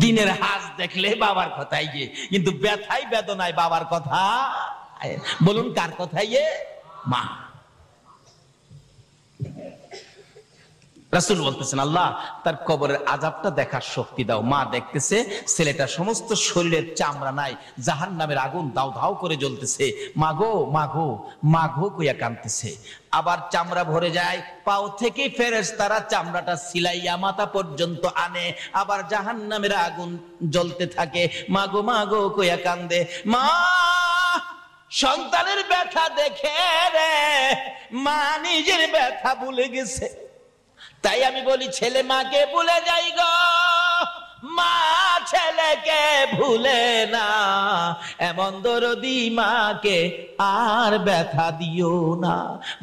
দিনের হাঁস দেখলে বাবার কথাই যে, কিন্তু ব্যথাই বেদনায় বাবার কথা বলুন কার কথাই? মা। রাসূল বলতেছেন, আল্লাহ তার কবরের আযাবটা দেখার শক্তি দাও। মা দেখতেছে ছেলেটা সমস্ত শরীরের চামড়া নাই, জাহান্নামের আগুন দাউ দাউ করে জ্বলতেছে। মাগো মাগো মাগো কইয়া কাঁদতেছে। আবার চামড়া ভরে যায়, পাও থেকে ফেরেশতারা চামড়াটা সিলাইয়া মাথা পর্যন্ত আনে, আবার জাহান্নামের আগুন জ্বলতে থাকে। মাগো মাগো কইয়া কান্দে। মা সন্তানের ব্যথা দেখে রে মা নিজের ব্যথা ভুলে গেছে। তাই আমি বলি, ছেলে মাকে ভুলে যাই গো, মা ছেলেকে ভুলে না। এমন দরদি মাকে আর ব্যথা দিও না।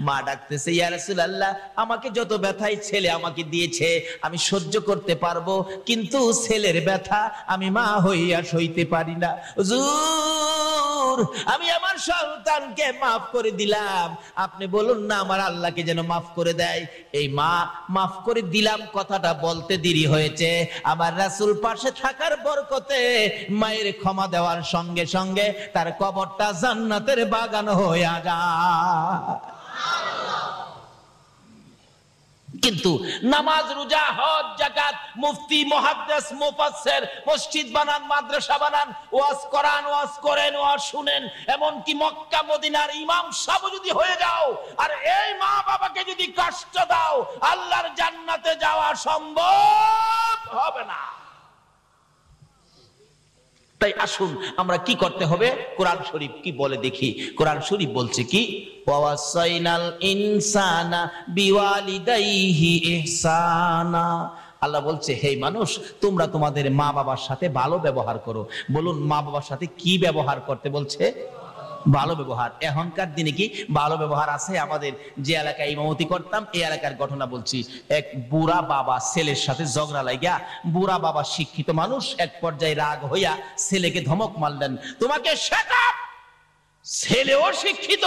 মা ডাকতেছে, ইয়া রাসূলুল্লাহ, আমাকে যত ব্যথাই ছেলে আমাকে দিয়েছে আমি সহ্য করতে পারবো, কিন্তু ছেলের ব্যথা আমি মা হইয়া সইতে পারি না। হুজুর, আমি আমার সন্তানকে মাফ করে দিলাম, আপনি বলুন না আমার আল্লাহকে যেন মাফ করে দেয়। এই মা মাফ করে দিলাম কথাটা বলতে দেরি হয়েছে, আমার রাসূল পাশে থাকার বরকতে মায়ের ক্ষমা দেওয়ার সঙ্গে সঙ্গে তার কবরটা জান্নাতের বাগান হয়ে যায়। কিন্তু নামাজ, রোজা, হজ, যাকাত, মুফতি, মুহাদ্দিস, মুফাসসির, মসজিদ বানান, মাদ্রাসা বানান, ওয়াজ করান, ওয়াজ করেন, ওয়াজ শুনেন, এমন কি মক্কা মদিনার ইমাম সাহেব যদি হয়ে যাও, আর এই মা বাবাকে যদি কষ্ট দাও, আল্লাহর জান্নাতে যাওয়া সম্ভব হবে না। তাই আসুন আমরা কি করতে হবে, কোরআন শরীফ কি বলে দেখি। কোরআন শরীফ বলছে কি, ওয়াসাইনাল ইনসানা বিওয়ালিদাইহি ইহসানা। আল্লাহ বলছে, হে মানুষ, তোমরা তোমাদের মা বাবার সাথে ভালো ব্যবহার করো। বলুন, মা বাবার সাথে কি ব্যবহার করতে বলছে? ভালো ব্যবহার। এখনকার দিনে কি ভালো ব্যবহার আছে? আমাদের যে এলাকায় ইমামতি করতাম এই এলাকার ঘটনা বলছি। এক বুড়া বাবা ছেলের সাথে ঝগড়া লাগিয়া, বুড়া বাবা শিক্ষিত মানুষ, এক পর্যায়ে রাগ হইয়া ছেলেকে ধমক মারলেন, তোমাকে শেখাব। ছেলেও শিক্ষিত,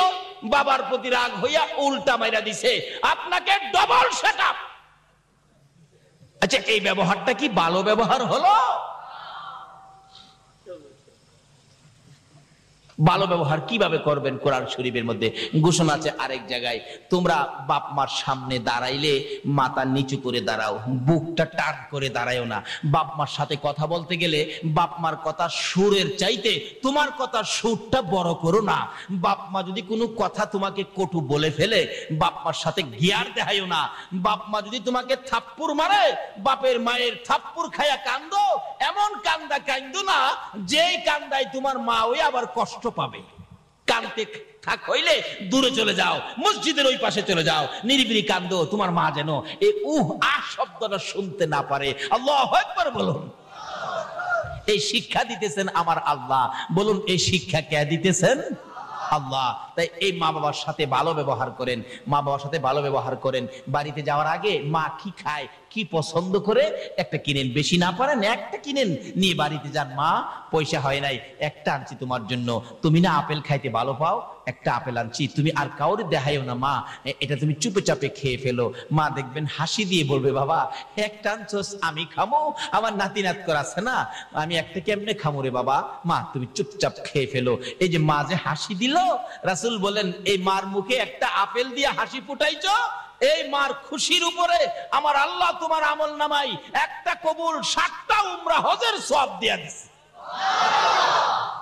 বাবার প্রতি রাগ হইয়া উল্টা মাইরা দিছে, আপনাকে ডবল শেখাব। আচ্ছা, এই ব্যবহারটা কি ভালো ব্যবহার হলো? ভালো ব্যবহার কিভাবে করবেন? কোরআন শরীফের মধ্যে ঘোষণা আছে আরেক জায়গায়, তোমরা বাপ মার সামনে দাঁড়াইলে মাথা নিচু করে দাঁড়াও, বুকটা টান করে দাঁড়ায়ও না। বাপ মার সাথে কথা বলতে গেলে বাপ মার কথা সুরের চাইতে তোমার কথা সুরটা বড় করো না। বাপ মা যদি কোনো কথা তোমাকে কটু বলে ফেলে, বাপ মার সাথে গিয়ার দেখাইও না। বাপ মা যদি তোমাকে থাপ্পড় মারে, বাপের মায়ের থাপ্পড় খায়া কান্দো, এমন কান্দা কান্দো না যেই কান্দায় তোমার মা ওই আবার কষ্ট পাবে। কানতে থাক হইলে দূরে চলে যাও, মসজিদের ওই পাশে চলে যাও, নিরিবিলি কান্দো, তোমার মা যেন এই শব্দটা শুনতে না পারে। আল্লাহু আকবার বলুন। এই শিক্ষা দিতেছেন আমার আল্লাহ। বলুন, এই শিক্ষা কে দিতেছেন? আল্লাহ। তাই এই মা বাবার সাথে ভালো ব্যবহার করেন, মা বাবার সাথে ভালো ব্যবহার করেন। বাড়িতে যাওয়ার আগে মা কি খায়, কি পছন্দ করে একটা কিনেন, বেশি না পারেন একটা কিনেন, নিয়ে বাড়িতে যান। মা, পয়সা হয় নাই, একটা আনছি তোমার জন্য, তুমি না আপেল খাইতে ভালো পাও, একটা আপেল আনছি, তুমি আর কাউরে দেখাইও না মা, এটা তুমি চুপে চাপে খেয়ে ফেলো। মা দেখবেন হাসি দিয়ে বলবে, বাবা একটা আনছস, আমি খামো, আমার নাতি নাত কর আছে না, আমি একটা কেমনে খামো রে বাবা, মা তুমি চুপচাপ খেয়ে ফেলো। এই যে মা যে হাসি দিল, রাসূল বলেন, এই মার মুখে একটা আপেল দিয়ে হাসি ফুটাইছো, এই মার খুশির উপরে আমার আল্লাহ তোমার আমল নামাই একটা কবুল 7টা উমরা হজের সওয়াব দিয়া দিছে।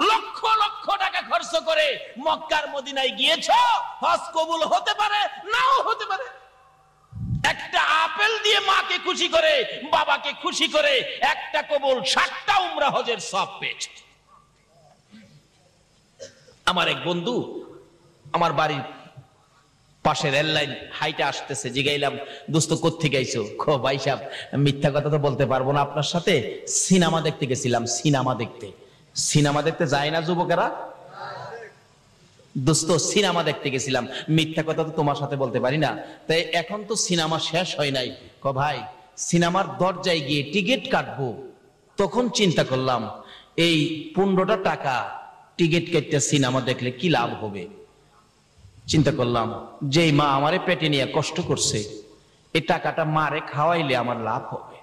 লক্ষ লক্ষ টাকা খরচ করে মক্কার মদিনায় গিয়েছো, হজ কবুল হতে পারে, নাও হতে পারে। একটা আপেল দিয়ে মাকে খুশি করে, বাবাকে খুশি করে একটা কবুল 7টা উমরা হজের সওয়াব পেয়েছে। আমার এক বন্ধু আমার বাড়ির পাশে রেল লাইন হাইটে আসতেছে, জিগাইলাম, দোস্ত কোত্থেকে আইছো? খো ভাই সাহেব, মিথ্যা কথা তো বলতে পারবো না আপনার সাথে, সিনেমা দেখতে গেছিলাম। সিনেমা দেখতে, সিনেমা দেখতে যায় না যুবকেরা? দোস্ত সিনেমা দেখতে গেছিলাম, মিথ্যা কথা তো তোমার সাথে বলতে পারি না। তাই এখন তো সিনেমা শেষ হয় নাই। ক ভাই, সিনেমার দরজায় গিয়ে টিকিট কাটবো, তখন চিন্তা করলাম এই 15টা টাকা টিকিট কেটে সিনেমা দেখলে কি লাভ হবে। চিন্তা করলাম, যেই মা আমারে পেটে নিয়ে কষ্ট করছে, এই টাকাটা মারে খাওয়াইলে আমার লাভ হবে।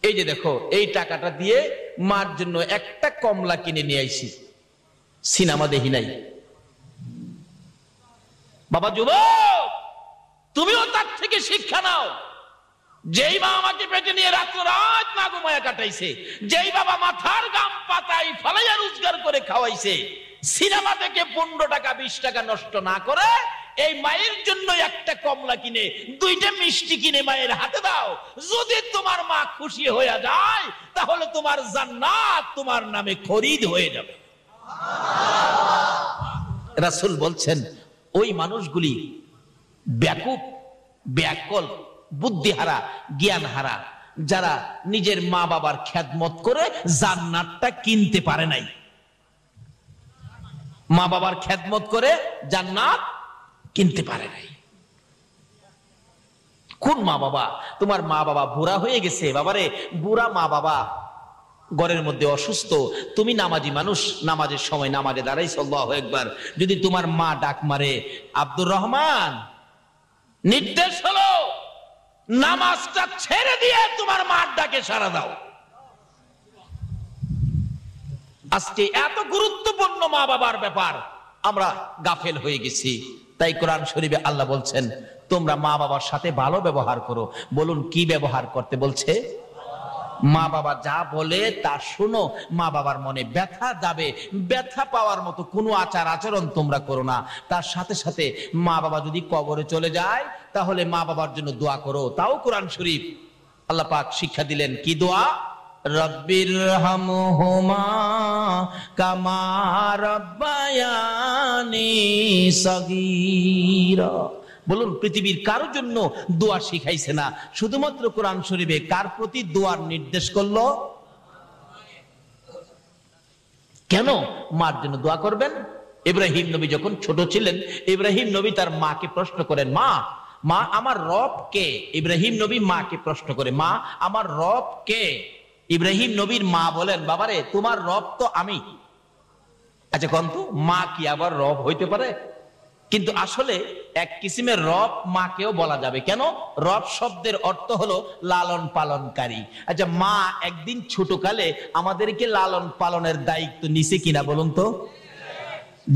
এই যে দেখো, এই টাকাটা দিয়ে মার জন্য একটা কমলা কিনে নিয়ে আইছি, সিনেমা দেখি নাই। বাবা যুবক, তুমিও তার থেকে শিক্ষা নাও। যেই মা আমাকে পেটে নিয়ে রাত্র রাত না ঘুমায়া কাটাইছে, যেই বাবা মাথার গাম পাতায় ফালাইয়া রোজগার করে খাওয়াইছে, সিনেমা থেকে 15 টাকা 20 টাকা নষ্ট না করে এই মায়ের জন্য একটা কমলা কিনে 2টা মিষ্টি কিনে মায়ের হাতে দাও। যদি তোমার মা খুশি হয়ে যায় তাহলে তোমার জান্নাত তোমার নামে খরিদ হয়ে যাবে। রাসূল বলছেন ওই মানুষগুলি ব্যাকুপ, ব্যাকল, বুদ্ধিহারা, জ্ঞানহারা, যারা নিজের মা বাবার খেদমত করে জান্নাতটা কিনতে পারে নাই। মা বাবার খেদমত করে জান্নাত কিনতে পারে নাই। কোন মা বাবা? তোমার মা বাবা বুড়া হয়ে গেছে, বাবারে বুড়া মা বাবা ঘরের মধ্যে অসুস্থ, তুমি নামাজি মানুষ, নামাজের সময় নামাজে দাঁড়াইছো, আল্লাহু আকবার, যদি তোমার মা ডাক মারে, আব্দুর রহমান, নির্দেশ হলো নামাজটা ছেড়ে দিয়ে তোমার মার ডাকে সাড়া দাও। আজকে এত গুরুত্বপূর্ণ মা বাবার ব্যাপার আমরা গাফেল হয়ে গেছি। তাই কোরআন শরীফে আল্লাহ বলছেন তোমরা মা বাবার সাথে ভালো ব্যবহার করো। বলুন কি ব্যবহার করতে বলছে? মা বাবা যা বলে তা শুনো। মা বাবার মনে ব্যথা যাবে, ব্যথা পাওয়ার মতো কোনো আচার আচরণ তোমরা করো না। তার সাথে সাথে মা বাবা যদি কবরে চলে যায় তাহলে মা বাবার জন্য দোয়া করো। তাও কোরআন শরীফ আল্লাহ পাক শিক্ষা দিলেন, কি দোয়া? রব্বিরহামহুমা কামা রাব্বায়ানি সগীরা। বলুন পৃথিবীর কারোর জন্য দোয়া শিখাইছে না, শুধুমাত্র কোরআন শরীফে কার প্রতি দোয়ার নির্দেশ করলো? কেন? মার জন্য দোয়া করবেন। ইব্রাহিম নবী যখন ছোট ছিলেন, ইব্রাহিম নবী তার মাকে প্রশ্ন করেন, মা মা আমার রব কে? ইব্রাহিম নবী মাকে প্রশ্ন করে, মা আমার রব কে? ইব্রাহিম নবীর মা বলেন, বাবারে তোমার রব তো আমি। আচ্ছা কন্ত মা কি আবার রব হইতে পারে? কিন্তু আসলে এক কিসিমের রব মাকেও বলা যাবে। কেন? রব শব্দের অর্থ হলো লালন পালনকারী। আচ্ছা মা একদিন ছোটকালে আমাদেরকে লালন পালনের দায়িত্ব নিছে কিনা বলুন তো?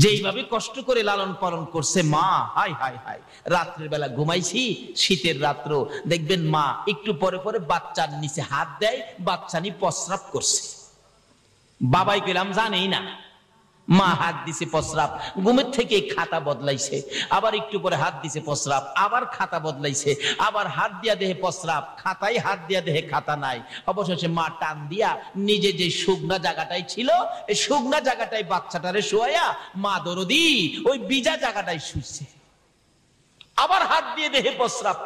যেইভাবে কষ্ট করে লালন পালন করছে মা, হাই হাই হাই, রাত্রের বেলা ঘুমাইছি, শীতের রাত্র, দেখবেন মা একটু পরে পরে বাচ্চার নিচে হাত দেয়, বাচ্চা নি প্রস্রাব করছে, বাবাই গেলাম জানেই না, মা হাত দিছে প্রস্রাব, ঘুমের থেকে খাতা বদলাইছে, আবার একটু পরে হাত দিছে প্রস্রাব, আবার খাতা বদলাইছে, আবার হাত দিয়া দেহে প্রস্রাব, খাতায় হাত দিয়া দেহে খাতা নাই। অবশেষে মা টান দিয়া নিজে যে শুকনা জায়গাটাই ছিল এই শুকনা জায়গাটাই বাচ্চাটারে শোয়া মা দরদি ওই বিজা জায়গাটাই শুইছে, আবার হাত দিয়ে দেহে প্রস্রাব।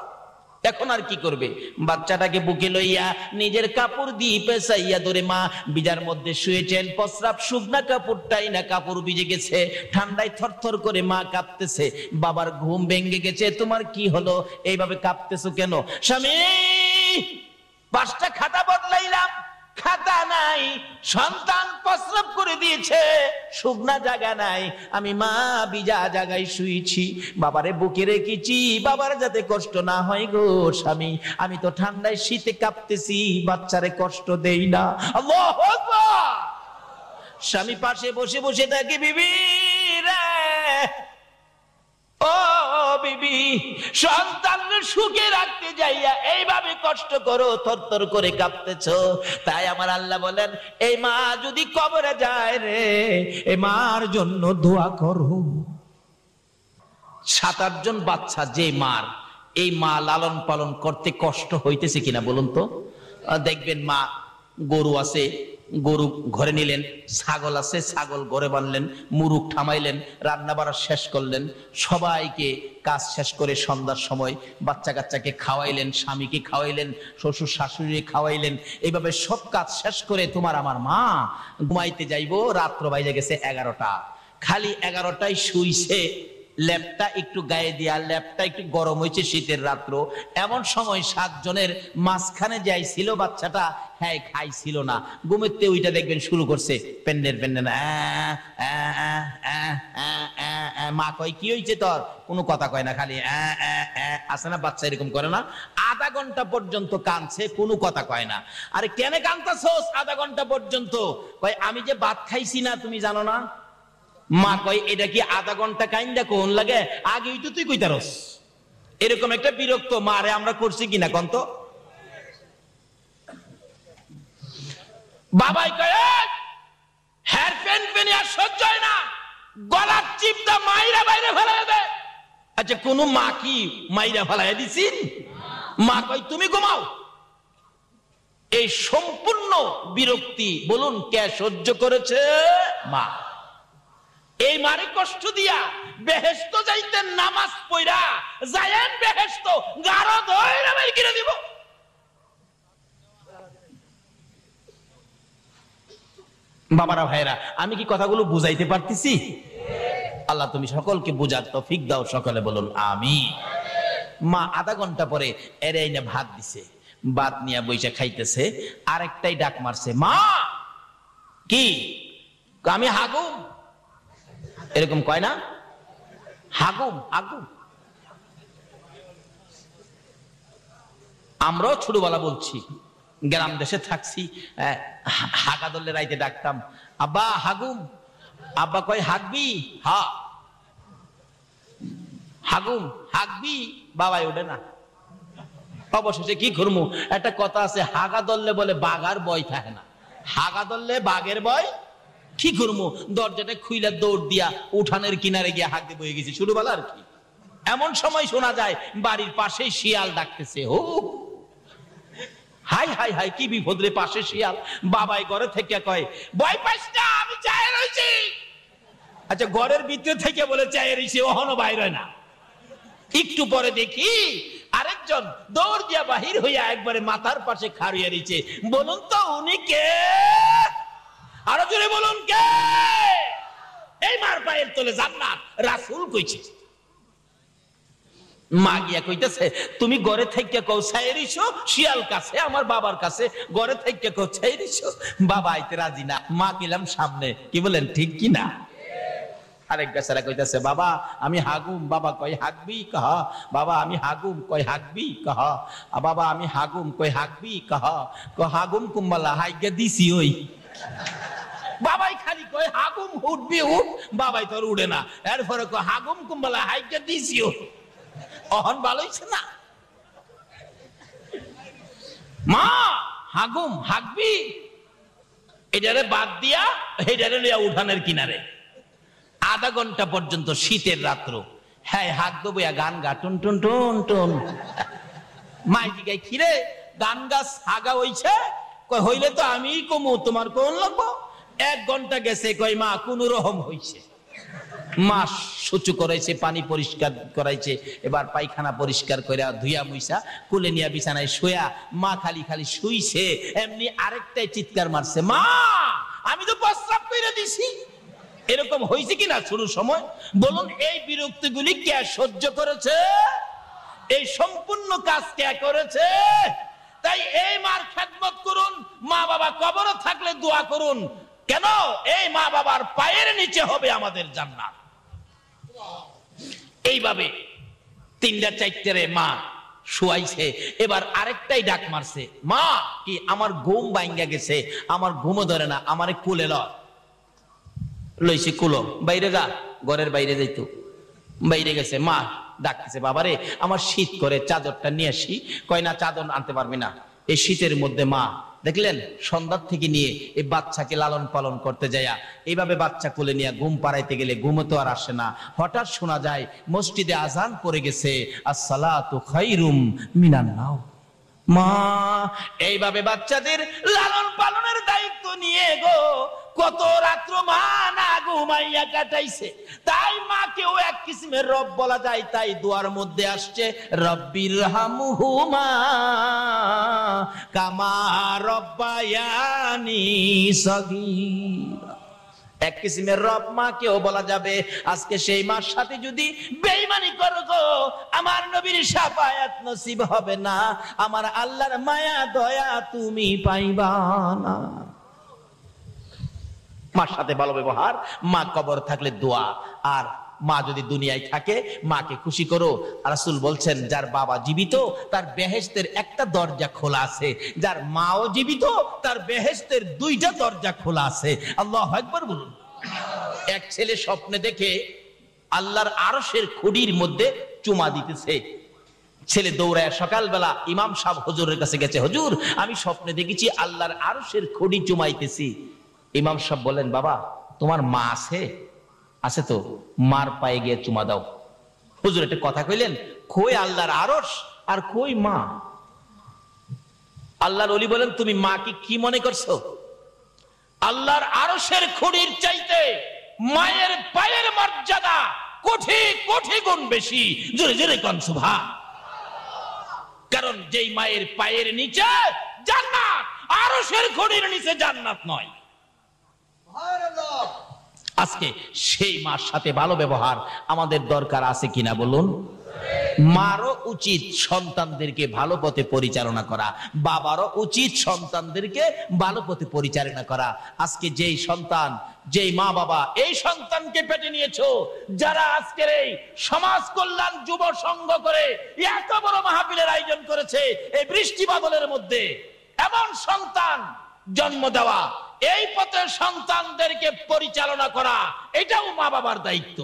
এখন আর কি করবে? বাচ্চাটাকে বুকে লইয়া নিজের কাপড় দিয়ে পেঁচাইয়া ধরে মা বিজার মধ্যে শুয়েছেন, প্রস্রাব শুকনা কাপড়টাই না, কাপড় ভিজে গেছে, ঠান্ডায় থরথর করে মা কাঁপতেছে। বাবার ঘুম ভেঙে গেছে, তোমার কি হলো, এইভাবে কাঁপতেছো কেন? স্বামী 5টা খাতা বদলাইলাম, খাতা নাই, সন্তান প্রস্রাব করে দিয়েছে, শুকনা জায়গা নাই, আমি মা বিজা জায়গায় শুয়েছি, বাবারে বুকে রেখেছি, বাবার যাতে কষ্ট না হয় গো স্বামী, আমি তো ঠান্ডায় শীতে কাঁপতেছি, বাচ্চারে কষ্ট দেই না। আল্লাহু আকবার। স্বামী পাশে বসে বসে থাকে, বিবি রে, ও বিবি, সন্তানকে সুখে রাখতে যাইয়া এইভাবে কষ্ট করো, থরথর করে কাঁপতেছো। তাই আমার আল্লাহ বলেন, এই মা যদি কবরে যায় রে, এই মার জন্য দোয়া করো। 7-8 জন বাচ্চা যে মার, এই মা লালন পালন করতে কষ্ট হইতেছে কিনা বলুন তো? দেখবেন মা গরু আছে, গরু ঘরে নিলেন, ছাগল আছে, ছাগল ঘরে বানলেন, মুরুগ ঠামাইলেন, রান্না বাড়া শেষ করলেন, সবাইকে কাজ শেষ করে সন্ধ্যার সময় বাচ্চা কাচ্চাকে খাওয়াইলেন, স্বামীকে খাওয়াইলেন, শ্বশুর শাশুড়ি খাওয়াইলেন, এইভাবে সব কাজ শেষ করে তোমার আমার মা ঘুমাইতে যাইবো, রাত্র বাইজে গেছে 11টা, খালি 11টায় শুইছে, ল্যাপটা একটু গায়ে দিয়া, ল্যাপটা একটু গরম হয়েছে, শীতের রাত্র, এমন সময় 7 জনের মাঝখানে যাইছিল বাচ্চাটা, হ্যাঁ খাইছিল না, ঘুমেতে ওইটা দেখবেন শুরু করছে, পেন্ডের পেন্ডেন, মা কয় কি হয়েছে তোর? কোনো কথা কয় না, খালি আসে না বাচ্চা এরকম করে না, আধা ঘন্টা পর্যন্ত কাঁদছে, কোনো কথা কয় না। আরে কেন কাঁদতাছস আধা ঘন্টা পর্যন্ত? কয় আমি যে ভাত খাইছি না, তুমি জানো না? মা কয় এটা কি আধা ঘন্টা কাইন্দা কোন লাগে, আগেই তো তুই কইতারস। এরকম একটা বিরক্ত মারে আমরা করছি কিনা কন্ত? বাবাই কয় হেয়ার পেন পেনে আর সহ্য হয় না, গলার চিপটা মাইরা বাইরে ফেলাই দে। আচ্ছা কোন মা কি মাইরা ফেলাই দিছিন? মা কয় তুমি ঘুমাও। এই সম্পূর্ণ বিরক্তি বলুন কে সহ্য করেছে? মা। এই মারে কষ্ট দিয়া বেহেশত যাইতেন নামাজ পড়া, যায়েন বেহেশত গারো ধইরা বাইর করে দিব। বাবারা ভাইরা, আমি কি কথাগুলো বুঝাইতে পারতেছি? আল্লাহ তুমি সকলকে বুঝার তৌফিক দাও, সকলে বলুন আমিন। মা আধা ঘন্টা পরে এরে আইনা ভাত দিছে, ভাত নিয়ে বইসা খাইতেছে, আরেকটাই ডাক মারছে, মা কি? আমি হাগুম। এরকম কয় না? হাগুম হাগুম। আমরাও ছোটবেলা বলছি, গ্রাম দেশে থাকছি, হাগা দলে রাইতে ডাকতাম, আব্বা হাগুম। আব্বা কয় হাগবি? হা। হাগুম হাগবি? বাবাই ওঠে না। অবশেষে কি করবো, একটা কথা আছে, হাগা দললে বলে বাঘার ভয় থাকে না, হাগা দললে বাঘের ভয়। কি করবো, দরজাটা খুইলা দৌড় দিয়া উঠানের কিনারে গিয়ে হাঁক দিয়ে বয়ে গেছি, ছোটবেলা আর কি। এমন সময় শোনা যায় বাড়ির পাশেই শিয়াল ডাকতেছে, ও হাই হাই হাই, কি বিপদ রে, পাশে শিয়াল। বাবাই ঘরে থেকে কয়, ভয় পাইস না, আমি চায়ে রয়েছি। আচ্ছা ঘরের ভিতরে থেকে বলে চায়ে রয়েছে, ওহনো বাইরে না। একটু পরে দেখি আরেকজন দৌড় দিয়া বাহির হইয়া একবারে মাথার পাশে খাড়িয়ে রয়েছে। বলুন তো উনি কে? আরো জোরে বলুন কে? এই মার পায়ের তলে জান্নাত, রাসূল কইছে। মা গিয়া কইতেছে, তুমি ঘরে থেকে কও ছাইরিছো শিয়াল কাছে, আমার বাবার কাছে ঘরে থেকে কও ছাইরিছো। বাবা আইতে রাজি না, মা গেলাম সামনে। কি বলেন ঠিক কি না? আরেক বেচারা কইতেছে, বাবা আমি হাগুম। বাবা কয় হাগবি? কহ। বাবা আমি হাগুম। কয় হাগবি? কহ। বাবা আমি হাগুম। কয় হাগবি? কহ। হাগুম কুম্বালা হাইগা দিছি ওই। বাবাই খালি কয় হাগুম উঠবি উঠ, বাবাই তোর উড়ে না। এরপরে কয় হাগুম কুম্বালা হাইগা দিছি ওই। অহন ভালো হইছে না? মা হাগুম হাগবি, এটারে বাদ দিয়া এটারে লইয়া উঠানের কিনারে। আধা ঘন্টা পর্যন্ত শীতের রাত্র, হ্যাঁ হাত দেবো গান গা টুন টুন টুন টুন। মাইজি গাই খিরে গান গাছ হাগা হইছে? কই হইলে তো আমি কমু, তোমার কোন লাগবো? 1 ঘন্টা গেছে, কই মা কোন রকম হইছে। মা সুচু করাইছে, পানি পরিষ্কার করাইছে, এবার পায়খানা পরিষ্কার করে ধুইয়া মুইসা কুলে নিয়া বিছানায় শুয়া মা খালি খালি শুইছে, এমনি আরেকটাই চিৎকার মারছে, মা আমি তো প্রস্রাব করে দিছি। এরকম হয়েছে কিনা শুরুর সময়? বলুন এই বিরক্তিগুলি কে সহ্য করেছে? এই সম্পূর্ণ কাজ কে করেছে? তাই এই মার খেদমত করুন, মা বাবা কবরে থাকলে দোয়া করুন। কেন? এই মা বাবার পায়ের নিচে হবে আমাদের জান্নাত। এইভাবে 3টা-4টারে মা শুয়াইছে, এবার আরেকটাই ডাক মারছে, মা কি আমার ঘুম ভাঙ্গা গেছে, আমার ঘুমও ধরে না, আমারে কোলে লইছে, কুলো বাইরে যা, ঘরের বাইরে যাইতো, বাইরে গেছে। মা ডাকতেছে, বাবারে আমার শীত করে, চাদরটা নিয়ে আসি। কয় না চাদর আনতে পারবি না, এই শীতের মধ্যে। মা দেখলেন সন্ধ্যার থেকে নিয়ে এই বাচ্চাকে লালন পালন করতে যায়া এইভাবে বাচ্চা কোলে নিয়ে ঘুম পাড়াইতে গেলে ঘুমও তো আর আসে না। হঠাৎ শোনা যায় মসজিদে আজান পড়ে গেছে, আসসালাতু খায়রুম মিনান নাওম। মা এইভাবে বাচ্চাদের লালন পালনের দায়িত্ব নিয়ে গো কত রাত্র মা না ঘুমাইয়া কাটাইছে। তাই মাকেও এক কিসিমের রব বলা যায়। তাই দোয়ার মধ্যে আসছে, রব্বির হামহুমা কামা রব্বায়ানি সগীরা। এক কিসিমের রব মাকেও বলা যাবে। আজকে সেই মার সাথে যদি বেঈমানি করো গো, আমার নবীর শাফায়াত নসিব হবে না, আমার আল্লাহর মায়া দয়া তুমি পাইবা না। মার সাথে ভালো ব্যবহার, মা কবর থাকলে দোয়া, আর মা যদি দুনিয়ায় থাকে মাকে খুশি করো। রাসূল বলছেন, যার বাবা জীবিত তার বেহেশতের একটা দরজা খোলা আছে, যার মাও জীবিত তার বেহেশতের 2টা দরজা খোলা আছে। আল্লাহু আকবার বলুন। এক ছেলে স্বপ্নে দেখে আল্লাহর আরশের খুঁটির মধ্যে চুমা দিতেছে। ছেলে দৌড়ায় সকালবেলা ইমাম সাহেব হুজুরের কাছে গেছে, হুজুর আমি স্বপ্নে দেখেছি আল্লাহর আরশের খড়ি চুমাইতেছি। ইমাম সাহেব বললেন, বাবা তোমার মা আছে? আছে তো, মার পায়ে গিয়ে চুমা দাও। হুজুর একটা কথা কইলেন, কই আল্লাহর আরশ আর কই মা? আল্লাহর ওলি বলেন, তুমি মাকে কি মনে করছো? আল্লাহর আরশের খড়ির চাইতে মায়ের পায়ের মর্যাদা কোটি কোটি গুণ বেশি। জোরে জোরে কোন সুবহান। কারণ যেই মায়ের পায়ের নিচে জান্নাত, আরশের খড়ির নিচে জান্নাত নয়। আজকে সেই মার সাথে ভালো ব্যবহার আমাদের দরকার আছে কিনা বলুন? মারও উচিত সন্তানদেরকে ভালো পথে পরিচালনা করা, বাবারও উচিত সন্তানদেরকে ভালো পথে পরিচালনা করা। আজকে যেই সন্তান, যেই মা বাবা এই সন্তানকে পেটে নিয়েছো, যারা আজকের এই সমাজ কল্যাণ যুব সংঘ করে এত বড় মাহফিলের আয়োজন করেছে, এই বৃষ্টি বাদলের মধ্যে এমন সন্তান জন্ম দেওয়া, এই পথে সন্তানদেরকে পরিচালনা করা, এটাও মা বাবার দায়িত্ব।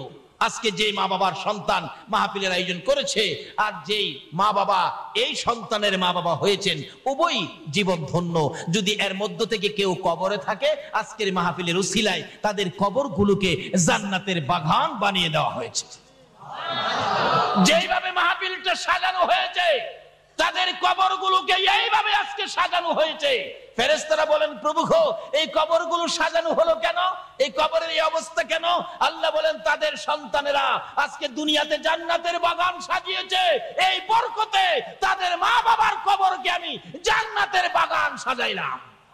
আজকে যে মা বাবার সন্তান মাহফিলের আয়োজন করেছে আর যেই মা বাবা এই সন্তানের মা বাবা হয়েছেন, উভয় জীবন ধন্য। যদি এর মধ্য থেকে কেউ কবরে থাকে, আজকের মাহফিলের উসিলায় তাদের কবরগুলোকে জান্নাতের বাগান বানিয়ে দেওয়া হয়েছে। যেইভাবে মাহফিলটা সাজানো হয়েছে, তাদের কবরগুলোকে এইভাবে আজকে সাজানো হয়েছে। ফেরেশতারা বলেন, প্রভু গো, এই কবরগুলো সাজানো হলো কেন? এই কবরের এই অবস্থা কেন? আল্লাহ বলেন, তাদের সন্তানেরা আজকে দুনিয়াতে জান্নাতের বাগান সাজিয়েছে, এই বরকতে তাদের মা বাবার কবরকে আমি জান্নাতের বাগান সাজাইলাম।